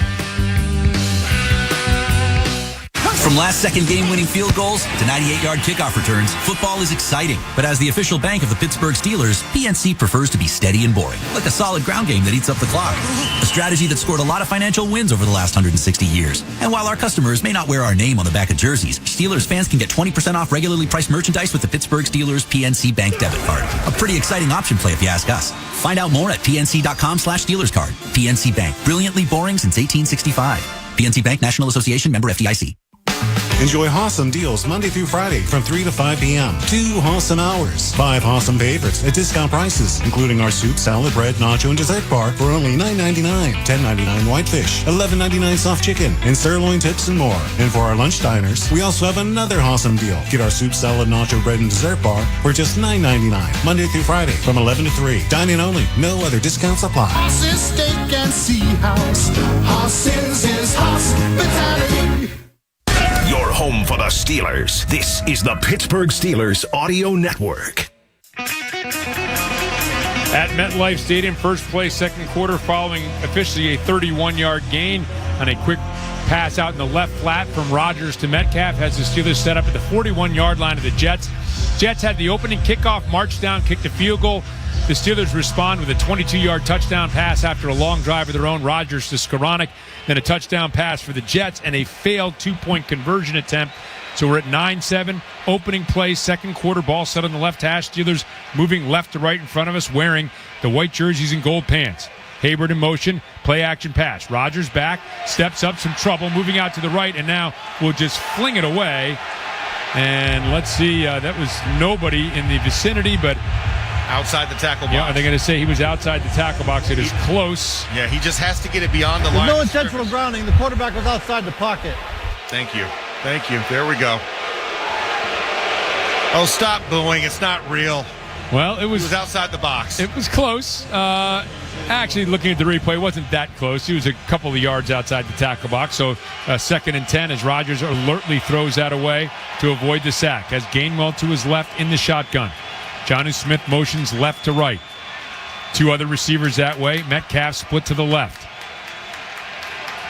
From last-second game-winning field goals to 98-yard kickoff returns, football is exciting. But as the official bank of the Pittsburgh Steelers, PNC prefers to be steady and boring, like a solid ground game that eats up the clock. A strategy that scored a lot of financial wins over the last 160 years. And while our customers may not wear our name on the back of jerseys, Steelers fans can get 20% off regularly priced merchandise with the Pittsburgh Steelers PNC Bank debit card. A pretty exciting option play if you ask us. Find out more at pnc.com/Steelers card. PNC Bank, brilliantly boring since 1865. PNC Bank, National Association, member FDIC. Enjoy awesome deals Monday through Friday from 3 to 5 p.m. 2 awesome hours. 5 awesome favorites at discount prices, including our soup, salad, bread, nacho, and dessert bar for only $9.99. $10.99 whitefish, $11.99 soft chicken, and sirloin tips and more. And for our lunch diners, we also have another awesome deal. Get our soup, salad, nacho, bread, and dessert bar for just $9.99. Monday through Friday from 11 to 3. Dine-in only. No other discounts apply. Horses, steak, and sea house. Horses is hospitality. Your home for the Steelers. This is the Pittsburgh Steelers Audio Network. At MetLife Stadium, first play, second quarter, following officially a 31-yard gain on a quick pass out in the left flat from Rodgers to Metcalf, has the Steelers set up at the 41-yard line of the Jets. Jets had the opening kickoff, marched down, kicked a field goal. The Steelers respond with a 22-yard touchdown pass after a long drive of their own, Rodgers to Skoranek, then a touchdown pass for the Jets and a failed two-point conversion attempt. So we're at 9-7, opening play, second quarter, ball set on the left hash. Steelers moving left to right in front of us, wearing the white jerseys and gold pants. Hayward in motion, play action pass. Rodgers back, steps up, some trouble, moving out to the right, and now we'll just fling it away. And let's see, that was nobody in the vicinity, but outside the tackle box. Yeah, are they going to say he was outside the tackle box? It is close. Yeah, he just has to get it beyond the line. No intentional grounding. The quarterback was outside the pocket. Thank you. Thank you. There we go. Oh, stop booing. It's not real. Well, it was outside the box. It was close. Actually, looking at the replay, it wasn't that close. He was a couple of yards outside the tackle box. So 2nd and 10 as Rodgers alertly throws that away to avoid the sack. Has Gainwell to his left in the shotgun. Jonnu Smith motions left to right. 2 other receivers that way. Metcalf split to the left.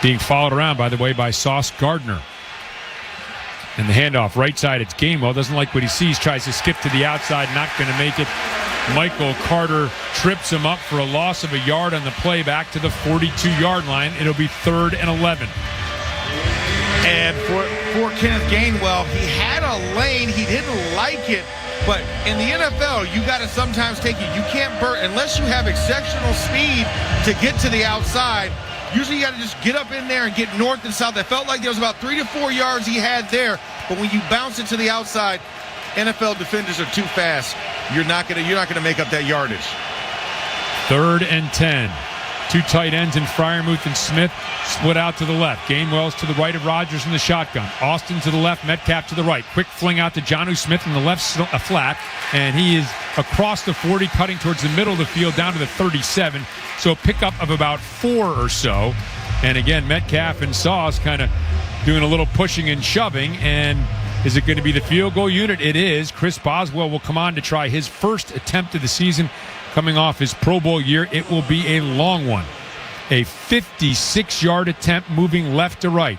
Being followed around, by the way, by Sauce Gardner. And the handoff, right side, it's Gainwell. Doesn't like what he sees, tries to skip to the outside, not going to make it. Michael Carter trips him up for a loss of a yard on the play back to the 42-yard line. It'll be 3rd and 11. And for Kenneth Gainwell, he had a lane. He didn't like it. But in the NFL, you got to sometimes take it. You can't burn unless you have exceptional speed to get to the outside. Usually you got to just get up in there and get north and south. It felt like there was about 3 to 4 yards he had there. But when you bounce it to the outside, NFL defenders are too fast. You're not gonna make up that yardage. 3rd and 10. 2 tight ends in Freiermuth and Smith split out to the left. Gainwell's to the right of Rodgers in the shotgun. Austin to the left, Metcalf to the right. Quick fling out to Jonnu Smith in the left flat, and he is across the 40, cutting towards the middle of the field down to the 37. So a pickup of about 4 or so. And again, Metcalf and Sauce kind of doing a little pushing and shoving. And is it going to be the field goal unit? It is. Chris Boswell will come on to try his first attempt of the season. Coming off his Pro Bowl year, it will be a long one. A 56-yard attempt moving left to right.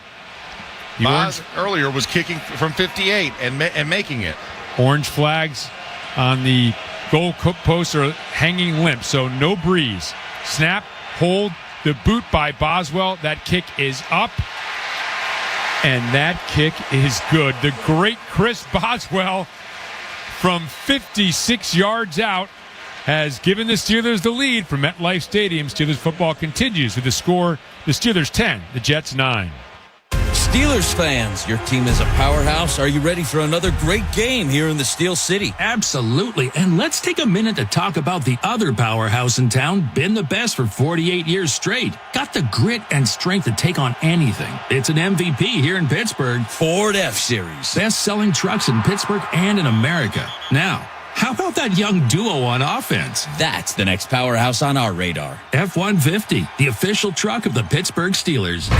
Boz earlier was kicking from 58 and making it. Orange flags on the goal posts are hanging limp, so no breeze. Snap, hold, the boot by Boswell. That kick is up, and that kick is good. The great Chris Boswell from 56 yards out has given the Steelers the lead from MetLife Stadium. Steelers football continues with the score, the Steelers 10, the Jets 9. Steelers fans, your team is a powerhouse. Are you ready for another great game here in the Steel City? Absolutely. And let's take a minute to talk about the other powerhouse in town, been the best for 48 years straight. Got the grit and strength to take on anything. It's an MVP here in Pittsburgh. Ford F-Series. Best-selling trucks in Pittsburgh and in America. Now, how about that young duo on offense? That's the next powerhouse on our radar. F-150, the official truck of the Pittsburgh Steelers.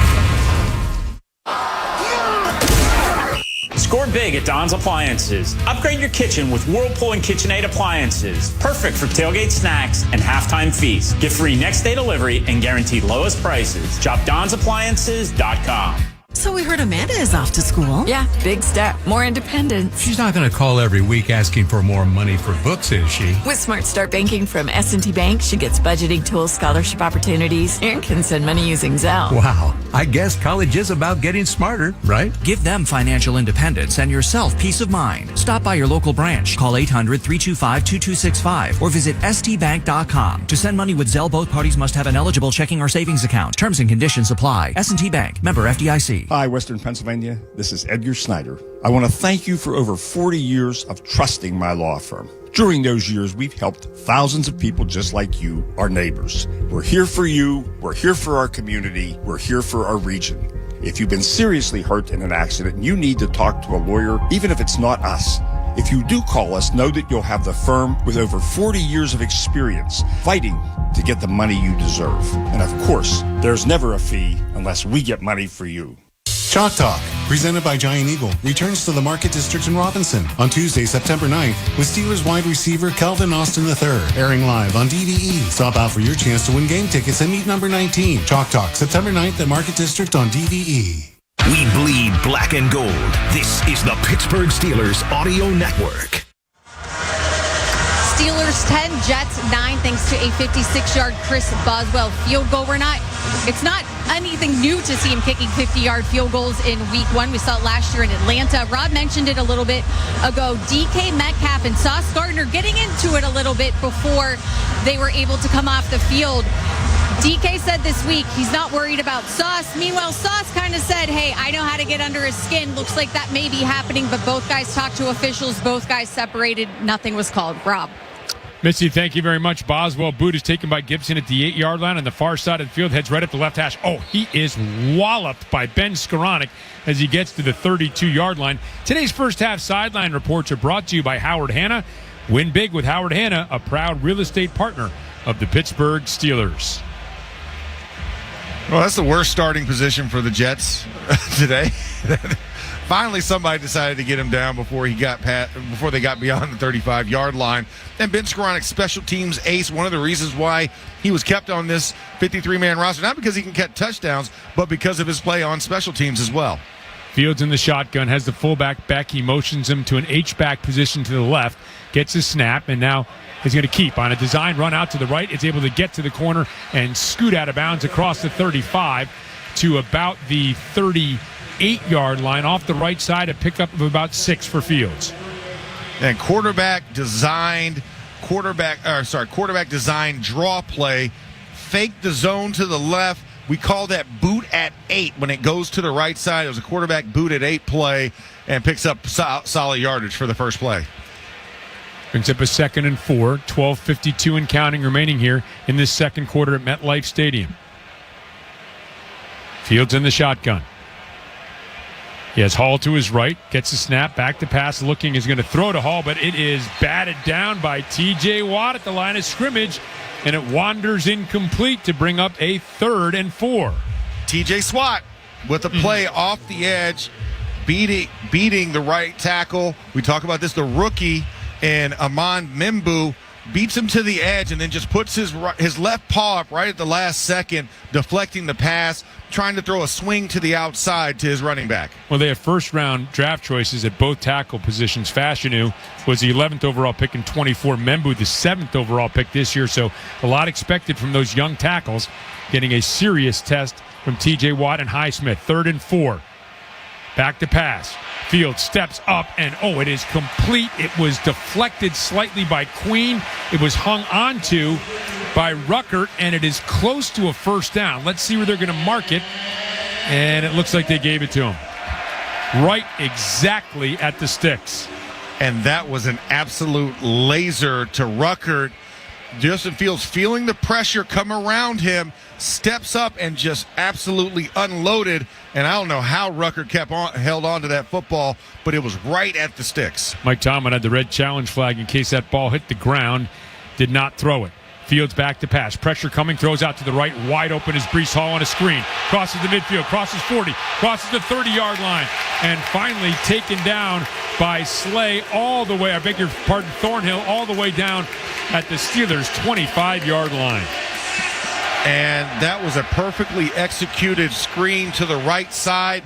Score big at Don's Appliances. Upgrade your kitchen with Whirlpool and KitchenAid appliances. Perfect for tailgate snacks and halftime feasts. Get free next day delivery and guaranteed lowest prices. Shop Don'sAppliances.com. So we heard Amanda is off to school. Yeah, big step. More independence. She's not going to call every week asking for more money for books, is she? With Smart Start Banking from S&T Bank, she gets budgeting tools, scholarship opportunities, and can send money using Zelle. Wow. I guess college is about getting smarter, right? Give them financial independence and yourself peace of mind. Stop by your local branch. Call 800-325-2265 or visit stbank.com. To send money with Zelle, both parties must have an eligible checking or savings account. Terms and conditions apply. S&T Bank. Member FDIC. Hi, Western Pennsylvania. This is Edgar Snyder. I want to thank you for over 40 years of trusting my law firm. During those years, we've helped thousands of people just like you, our neighbors. We're here for you. We're here for our community. We're here for our region. If you've been seriously hurt in an accident, you need to talk to a lawyer, even if it's not us. If you do call us, know that you'll have the firm with over 40 years of experience fighting to get the money you deserve. And of course, there's never a fee unless we get money for you. Chalk Talk, presented by Giant Eagle, returns to the Market District in Robinson on Tuesday, September 9th, with Steelers wide receiver Kelvin Austin III, airing live on DVE. Stop out for your chance to win game tickets and meet number 19. Chalk Talk, September 9th at Market District on DVE. We bleed black and gold. This is the Pittsburgh Steelers Audio Network. Steelers 10, Jets 9, thanks to a 56-yard Chris Boswell field goal. It's not anything new to see him kicking 50-yard field goals in week one. We saw it last year in Atlanta. Rob mentioned it a little bit ago. DK Metcalf and Sauce Gardner getting into it a little bit before they were able to come off the field. DK said this week he's not worried about Sauce. Meanwhile, Sauce kind of said, hey, I know how to get under his skin. Looks like that may be happening, but both guys talked to officials. Both guys separated. Nothing was called. Rob. Missy, thank you very much. Boswell boot is taken by Gibson at the 8-yard line on the far side of the field. Heads right up the left hash. Oh, he is walloped by Ben Skoranek as he gets to the 32-yard line. Today's first half sideline reports are brought to you by Howard Hanna. Win big with Howard Hanna, a proud real estate partner of the Pittsburgh Steelers. Well, that's the worst starting position for the Jets today. Finally, somebody decided to get him down before they got beyond the 35-yard line. And Ben Skoranek, special teams ace, one of the reasons why he was kept on this 53-man roster, not because he can catch touchdowns, but because of his play on special teams as well. Fields in the shotgun, has the fullback back. He motions him to an H-back position to the left, gets his snap, and now he's going to keep on a design run out to the right. It's able to get to the corner and scoot out of bounds across the 35 to about the 38-yard line off the right side, a pickup of about 6 for Fields. And quarterback design draw play, fake the zone to the left. We call that boot at 8 when it goes to the right side. It was a quarterback boot at 8 play and picks up solid yardage for the first play. Brings up a 2nd and 4, 12:52 and counting remaining here in this second quarter at MetLife Stadium. Fields in the shotgun. He has Hall to his right, gets the snap, back to pass, looking, is going to throw to Hall, but it is batted down by T.J. Watt at the line of scrimmage, and it wanders incomplete to bring up a 3rd and 4. T.J. Swat with a play off the edge, beating the right tackle. We talk about this, the rookie, and Amon Membu beats him to the edge and then just puts his left paw up right at the last second, deflecting the pass, trying to throw a swing to the outside to his running back. Well, they have first-round draft choices at both tackle positions. Fashanu was the 11th overall pick in 24. Membu, the 7th overall pick this year. So a lot expected from those young tackles, getting a serious test from T.J. Watt and Highsmith. 3rd and 4. Back to pass. Field steps up, and it is complete. It was deflected slightly by Queen. It was hung onto by Ruckert, and it is close to a first down. Let's see where they're going to mark it, and it looks like they gave it to him. Right exactly at the sticks. And that was an absolute laser to Ruckert. Justin Fields feeling the pressure come around him, steps up and just absolutely unloaded. And I don't know how Ruckert held on to that football, but it was right at the sticks. Mike Tomlin had the red challenge flag in case that ball hit the ground. Did not throw it. Fields back to pass. Pressure coming, throws out to the right. Wide open is Breece Hall on a screen. Crosses the midfield, crosses 40, crosses the 30-yard line, and finally taken down by Slay all the way, Thornhill, all the way down at the Steelers' 25-yard line. And that was a perfectly executed screen to the right side.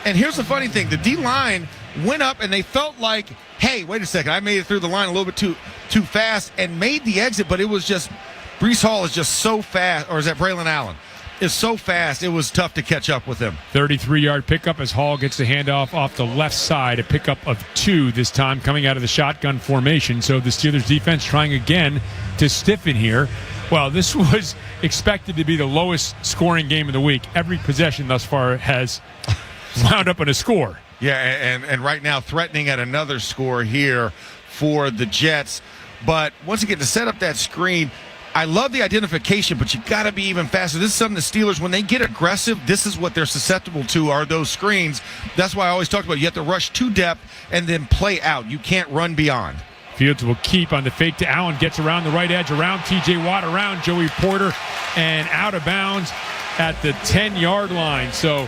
And here's the funny thing. The D-line went up, and they felt like, hey, wait a second, I made it through the line a little bit too fast and made the exit, but it was just, Breece Hall is just so fast, or is that Braylon Allen? Is so fast, it was tough to catch up with him. 33-yard pickup as Hall gets the handoff off the left side, a pickup of 2 this time coming out of the shotgun formation. So the Steelers defense trying again to stiffen here. Well, this was expected to be the lowest scoring game of the week. Every possession thus far has wound up in a score. Yeah, and right now threatening at another score here for the Jets. But once again, to set up that screen, I love the identification, but you got to be even faster. This is something the Steelers, when they get aggressive, this is what they're susceptible to, are those screens. That's why I always talk about you have to rush to depth and then play out. You can't run beyond. Fields will keep on the fake to Allen, gets around the right edge, around T.J. Watt, around Joey Porter, and out of bounds at the 10-yard line. So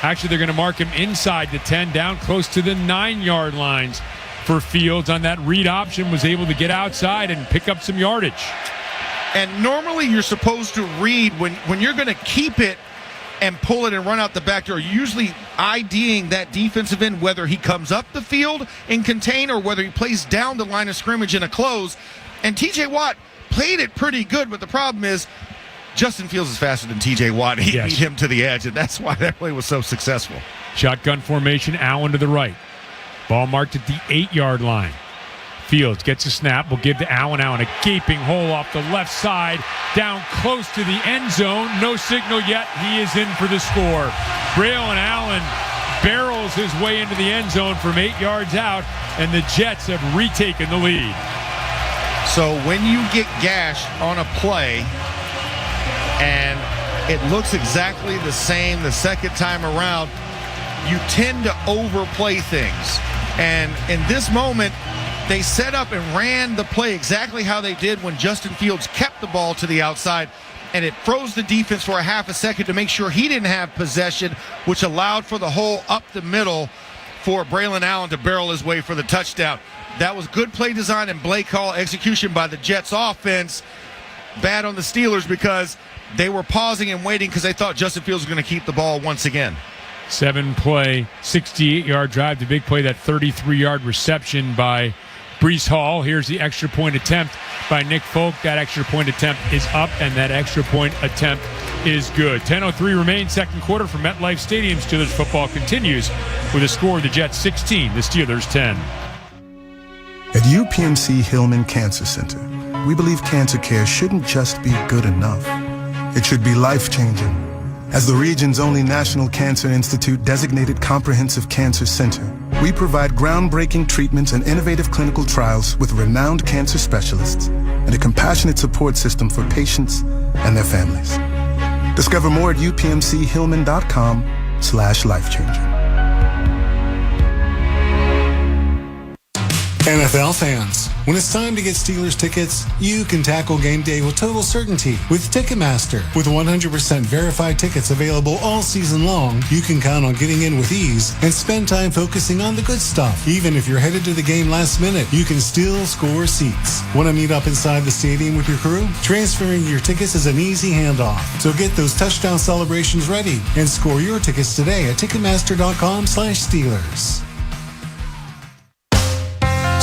actually they're going to mark him inside the 10, down close to the 9-yard lines for Fields. On that read option, was able to get outside and pick up some yardage. And normally you're supposed to read when you're going to keep it and pull it and run out the back door. You're usually IDing that defensive end, whether he comes up the field and contain or whether he plays down the line of scrimmage in a close. And T.J. Watt played it pretty good, but the problem is Justin Fields is faster than T.J. Watt. He beat him to the edge, and that's why that play was so successful. Shotgun formation, Allen to the right. Ball marked at the 8-yard line. Fields gets a snap, will give to Allen. Allen, a gaping hole off the left side, down close to the end zone. No signal yet. He is in for the score. Braylon Allen barrels his way into the end zone from 8 yards out, and the Jets have retaken the lead. So when you get gashed on a play and it looks exactly the same the second time around, you tend to overplay things. And in this moment, they set up and ran the play exactly how they did when Justin Fields kept the ball to the outside, and it froze the defense for a half a second to make sure he didn't have possession, which allowed for the hole up the middle for Braylon Allen to barrel his way for the touchdown. That was good play design and play call execution by the Jets offense. Bad on the Steelers because they were pausing and waiting because they thought Justin Fields was going to keep the ball once again. 7-play, 68-yard drive. The big play, that 33-yard reception by Breece Hall. Here's the extra point attempt by Nick Folk. That extra point attempt is up, and that extra point attempt is good. 10:03 remains, second quarter from MetLife Stadium. Steelers football continues with a score of the Jets 16, the Steelers 10. At UPMC Hillman Cancer Center, we believe cancer care shouldn't just be good enough. It should be life-changing. As the region's only National Cancer Institute designated comprehensive cancer center, we provide groundbreaking treatments and innovative clinical trials with renowned cancer specialists and a compassionate support system for patients and their families. Discover more at upmchillman.com/lifechanging. NFL fans, when it's time to get Steelers tickets, you can tackle game day with total certainty with Ticketmaster. With 100% verified tickets available all season long, you can count on getting in with ease and spend time focusing on the good stuff. Even if you're headed to the game last minute, you can still score seats. Want to meet up inside the stadium with your crew? Transferring your tickets is an easy handoff. So get those touchdown celebrations ready and score your tickets today at Ticketmaster.com/Steelers.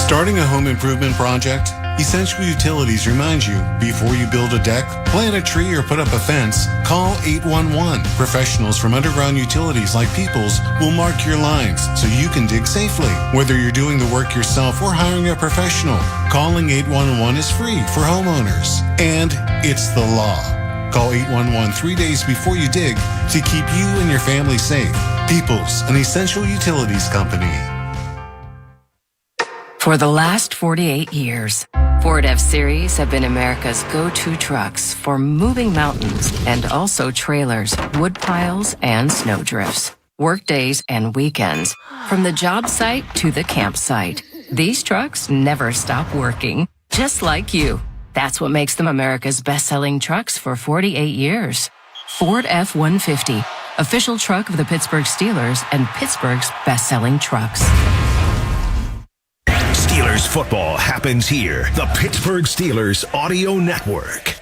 Starting a home improvement project? Essential Utilities reminds you, before you build a deck, plant a tree, or put up a fence, call 811. Professionals from Underground Utilities like Peoples will mark your lines so you can dig safely. Whether you're doing the work yourself or hiring a professional, calling 811 is free for homeowners. And it's the law. Call 811 3 days before you dig to keep you and your family safe. Peoples, an Essential Utilities company. For the last 48 years, Ford F-Series have been America's go-to trucks for moving mountains and also trailers, wood piles, and snow drifts. Work days and weekends, from the job site to the campsite. These trucks never stop working, just like you. That's what makes them America's best-selling trucks for 48 years. Ford F-150, official truck of the Pittsburgh Steelers and Pittsburgh's best-selling trucks. Steelers football happens here. The Pittsburgh Steelers Audio Network.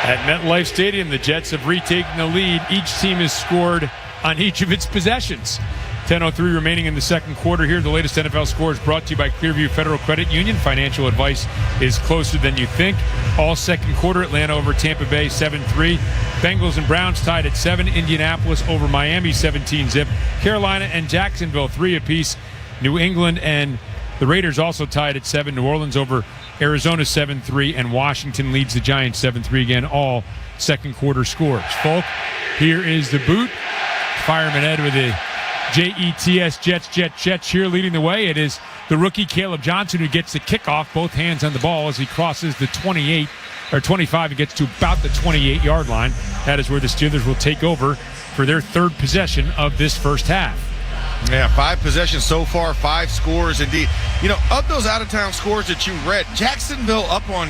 At MetLife Stadium, the Jets have retaken the lead. Each team has scored on each of its possessions. 10:03 remaining in the second quarter here. The latest NFL scores brought to you by Clearview Federal Credit Union. Financial advice is closer than you think. All second quarter, Atlanta over Tampa Bay 7-3. Bengals and Browns tied at 7. Indianapolis over Miami 17-zip. Carolina and Jacksonville 3 apiece. New England and the Raiders also tied at 7. New Orleans over Arizona 7-3, and Washington leads the Giants 7-3 again. All second quarter scores. Folk, here is the boot Fireman Ed with the Jets, Jets cheerleading the way. It is the rookie Caleb Johnson who gets the kickoff, both hands on the ball as he crosses the 28 or 25 and gets to about the 28-yard line. That is where the Steelers will take over for their third possession of this first half. Yeah, 5 possessions so far, 5 scores indeed. You know, of those out-of-town scores that you read, Jacksonville up on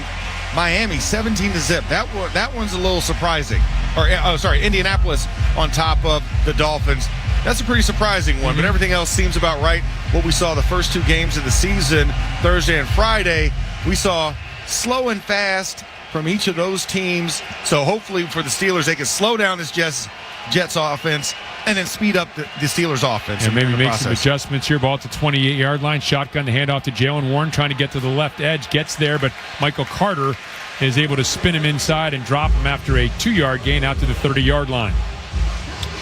Miami 17-0. That one's a little surprising. Indianapolis on top of the Dolphins. That's a pretty surprising one, but everything else seems about right. What we saw the first 2 games of the season, Thursday and Friday, we saw slow and fast from each of those teams. So hopefully for the Steelers, they can slow down this Jets offense and then speed up the Steelers offense. And maybe make some adjustments here. Ball at the 28-yard line. Shotgun to hand off to Jalen Warren, trying to get to the left edge. Gets there, but Michael Carter is able to spin him inside and drop him after a 2-yard gain out to the 30-yard line.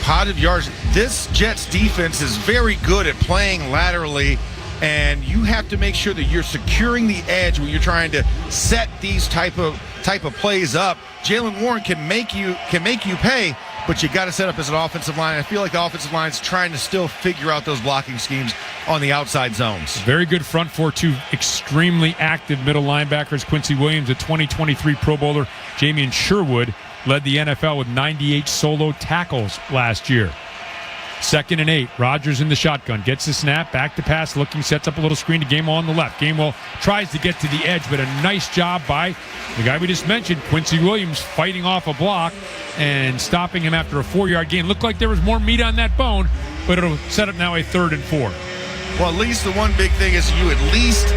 Positive yards. This Jets defense is very good at playing laterally, and you have to make sure that you're securing the edge when you're trying to set these type of plays up. Jalen Warren can make you pay, but you got to set up as an offensive line. I feel like the offensive line is trying to still figure out those blocking schemes on the outside zones. Very good front four, 2 extremely active middle linebackers. Quincy Williams, a 2023 Pro Bowler. Jamian Sherwood led the NFL with 98 solo tackles last year. 2nd and 8. Rodgers in the shotgun. Gets the snap. Back to pass. Looking. Sets up a little screen to Gainwell on the left. Gainwell tries to get to the edge, but a nice job by the guy we just mentioned, Quincy Williams, fighting off a block and stopping him after a 4-yard gain. Looked like there was more meat on that bone, but it'll set up now a 3rd and 4. Well, at least the one big thing is you at least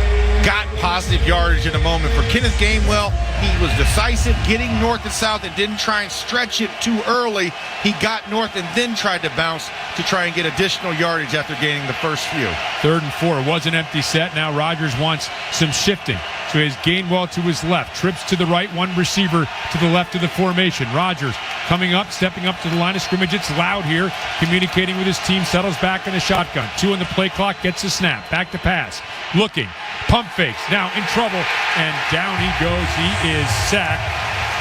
got positive yardage in a moment. For Kenneth Gainwell, he was decisive, getting north and south, and didn't try and stretch it too early. He got north and then tried to bounce to try and get additional yardage after gaining the first few. 3rd and 4 was an empty set. Now Rodgers wants some shifting. So he has Gainwell to his left, trips to the right, one receiver to the left of the formation. Rodgers coming up, stepping up to the line of scrimmage. It's Loud here, communicating with his team, settles back in the shotgun. 2 on the play clock, gets the snap, back to pass, looking, pump fakes, now in trouble, and down he goes. He is sacked,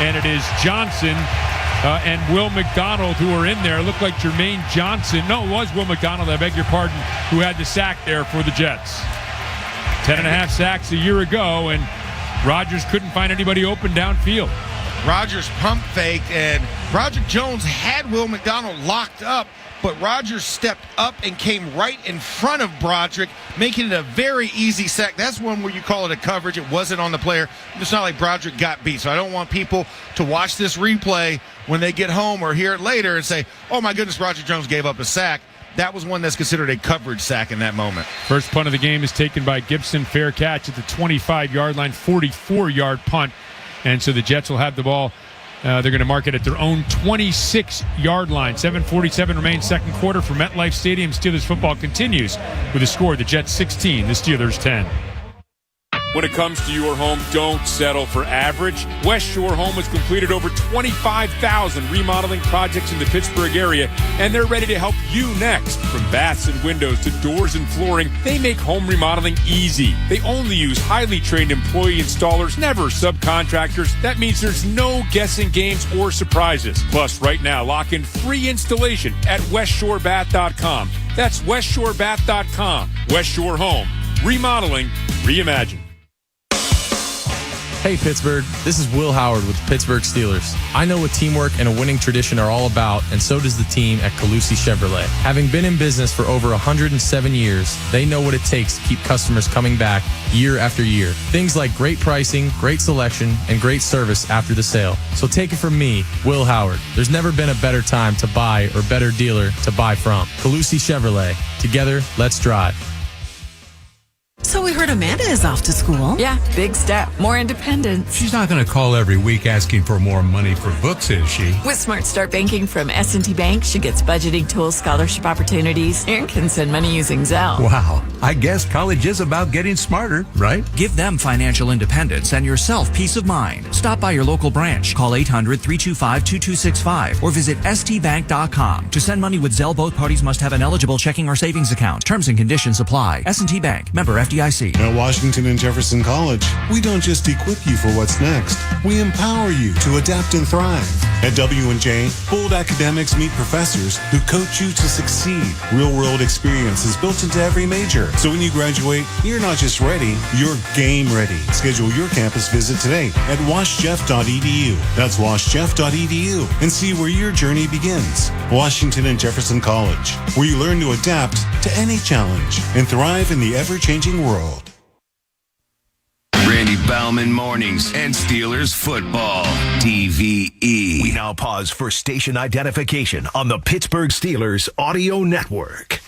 and it is Johnson and Will McDonald who are in there. Looked like Jermaine Johnson. No, it was Will McDonald, I beg your pardon, who had the sack there for the Jets. 10.5 sacks a year ago, and Rodgers couldn't find anybody open downfield. Rodgers pump faked, and Roger Jones had Will McDonald locked up, but Rodgers stepped up and came right in front of Broderick, making it a very easy sack. That's one where you call it a coverage. It wasn't on the player. It's not like Broderick got beat. So I don't want people to watch this replay when they get home or hear it later and say, oh my goodness, Roger Jones gave up a sack. That was one that's considered a coverage sack in that moment. First punt of the game is taken by Gibson. Fair catch at the 25-yard line, 44-yard punt. And so the Jets will have the ball. They're going to mark it at their own 26-yard line. 7:47 remains second quarter for MetLife Stadium. Steelers football continues with a score. The Jets 16, the Steelers 10. When it comes to your home, don't settle for average. West Shore Home has completed over 25,000 remodeling projects in the Pittsburgh area, and they're ready to help you next. From baths and windows to doors and flooring, they make home remodeling easy. They only use highly trained employee installers, never subcontractors. That means there's no guessing games or surprises. Plus, right now, lock in free installation at westshorebath.com. That's westshorebath.com. West Shore Home. Remodeling reimagined. Hey Pittsburgh, this is Will Howard with the Pittsburgh Steelers. I know what teamwork and a winning tradition are all about, and so does the team at Calusi Chevrolet. Having been in business for over 107 years, they know what it takes to keep customers coming back year after year. Things like great pricing, great selection, and great service after the sale. So take it from me, Will Howard. There's never been a better time to buy or better dealer to buy from. Calusi Chevrolet. Together, let's drive. So we heard Amanda is off to school. Yeah, big step. More independence. She's not going to call every week asking for more money for books, is she? With Smart Start Banking from S&T Bank, she gets budgeting tools, scholarship opportunities, and can send money using Zelle. Wow. I guess college is about getting smarter, right? Give them financial independence and yourself peace of mind. Stop by your local branch. Call 800-325-2265 or visit stbank.com. To send money with Zelle, both parties must have an eligible checking or savings account. Terms and conditions apply. S&T Bank. Member FDIC. At Washington and Jefferson College, we don't just equip you for what's next. We empower you to adapt and thrive. At W&J, bold academics meet professors who coach you to succeed. Real-world experience is built into every major. So when you graduate, you're not just ready, you're game ready. Schedule your campus visit today at washjeff.edu. That's washjeff.edu and see where your journey begins. Washington and Jefferson College, where you learn to adapt to any challenge and thrive in the ever-changing world. Randy Bauman Mornings and Steelers Football, TVE. We now pause for station identification on the Pittsburgh Steelers Audio Network.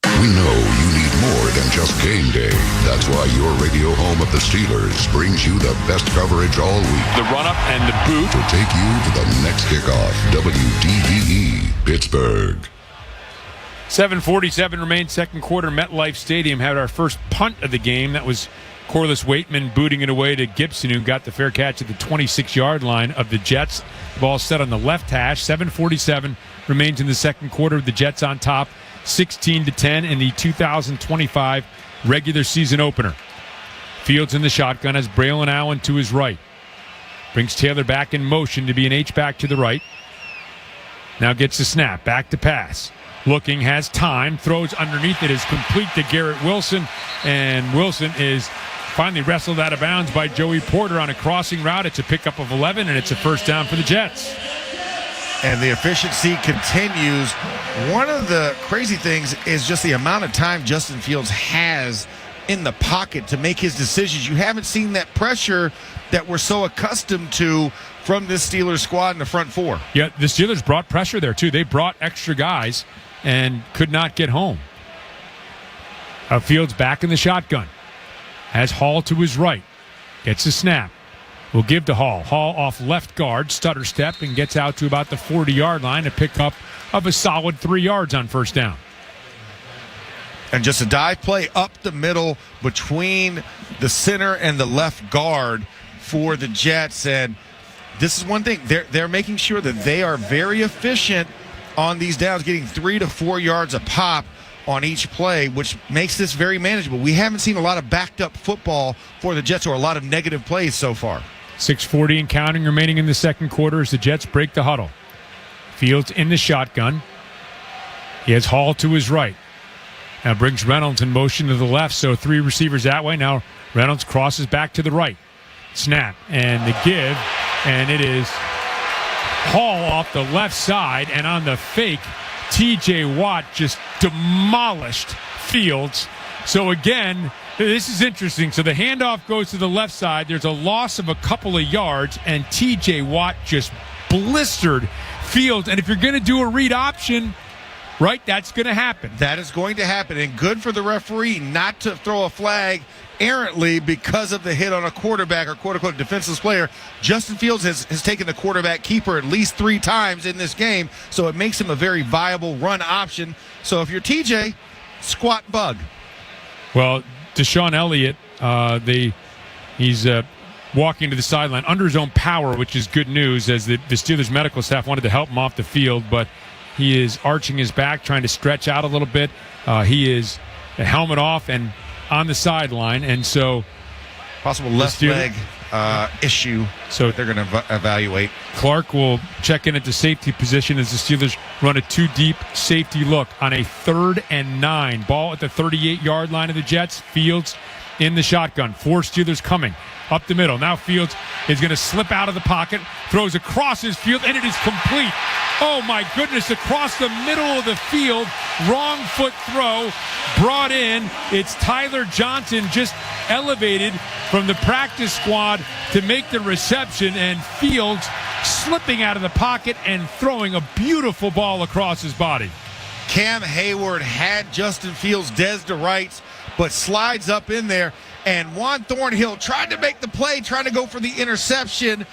We know you need more than just game day. That's why your radio home of the Steelers brings you the best coverage all week. The run-up and the boot. To take you to the next kickoff, WTVE, Pittsburgh. 7:47 remains second quarter. MetLife Stadium had our first punt of the game. That was Corliss Waitman booting it away to Gibson, who got the fair catch at the 26-yard line of the Jets. The ball set on the left hash. 7:47 remains in the second quarter. The Jets on top, 16-10 in the 2025 regular season opener. Fields in the shotgun has Braylon Allen to his right. Brings Taylor back in motion to be an H-back to the right. Now gets the snap. Back to pass. Looking, has time, throws underneath. It is complete to Garrett Wilson, and Wilson is finally wrestled out of bounds by Joey Porter on a crossing route. It's a pickup of 11, and it's a first down for the Jets. And the efficiency continues. One of the crazy things is just the amount of time Justin Fields has in the pocket to make his decisions. You haven't seen that pressure that we're so accustomed to from this Steelers squad in the front four. Yeah, the Steelers brought pressure there, too. They brought extra guys and could not get home. Fields back in the shotgun. Has Hall to his right. Gets a snap. Will give to Hall. Hall off left guard, stutter step, and gets out to about the 40-yard line, a pickup of a solid 3 yards on first down. And just a dive play up the middle between the center and the left guard for the Jets. And this is one thing. They're making sure that they are very efficient on these downs, getting 3 to 4 yards a pop on each play, which makes this very manageable. We haven't seen a lot of backed up football for the Jets, or a lot of negative plays so far. 6:40 and counting remaining in the second quarter as the Jets break the huddle. Fields in the shotgun. He has Hall to his right. Now brings Reynolds in motion to the left, so 3 receivers that way. Now Reynolds crosses back to the right. Snap and the give, and it is Hall off the left side, and on the fake, T.J. Watt just demolished Fields. So again, this is interesting. So the handoff goes to the left side. There's a loss of a couple of yards, and T.J. Watt just blistered Fields. And if you're going to do a read option, right, that's going to happen. That is going to happen, and good for the referee not to throw a flag errantly because of the hit on a quarterback or quote-unquote defenseless player. Justin Fields has taken the quarterback keeper at least 3 times in this game, so it makes him a very viable run option. So if you're TJ, squat bug. Well, Deshaun Elliott, he's walking to the sideline under his own power, which is good news, as the Steelers medical staff wanted to help him off the field, but he is arching his back, trying to stretch out a little bit. He is a helmet off and on the sideline, and so possible left leg issue. So they're going to evaluate. Clark will check in at the safety position as the Steelers run a 2-deep safety look on a 3rd and 9. Ball at the 38-yard line of the Jets. Fields in the shotgun. 4 Steelers coming up the middle. Now Fields is going to slip out of the pocket, throws across his field, and it is complete. Oh my goodness, across the middle of the field, wrong foot throw, brought in. It's Tyler Johnson, just elevated from the practice squad to make the reception, and Fields slipping out of the pocket and throwing a beautiful ball across his body. Cam Hayward had Justin Fields dead to rights, but slides up in there. And Juan Thornhill tried to make the play, trying to go for the interception,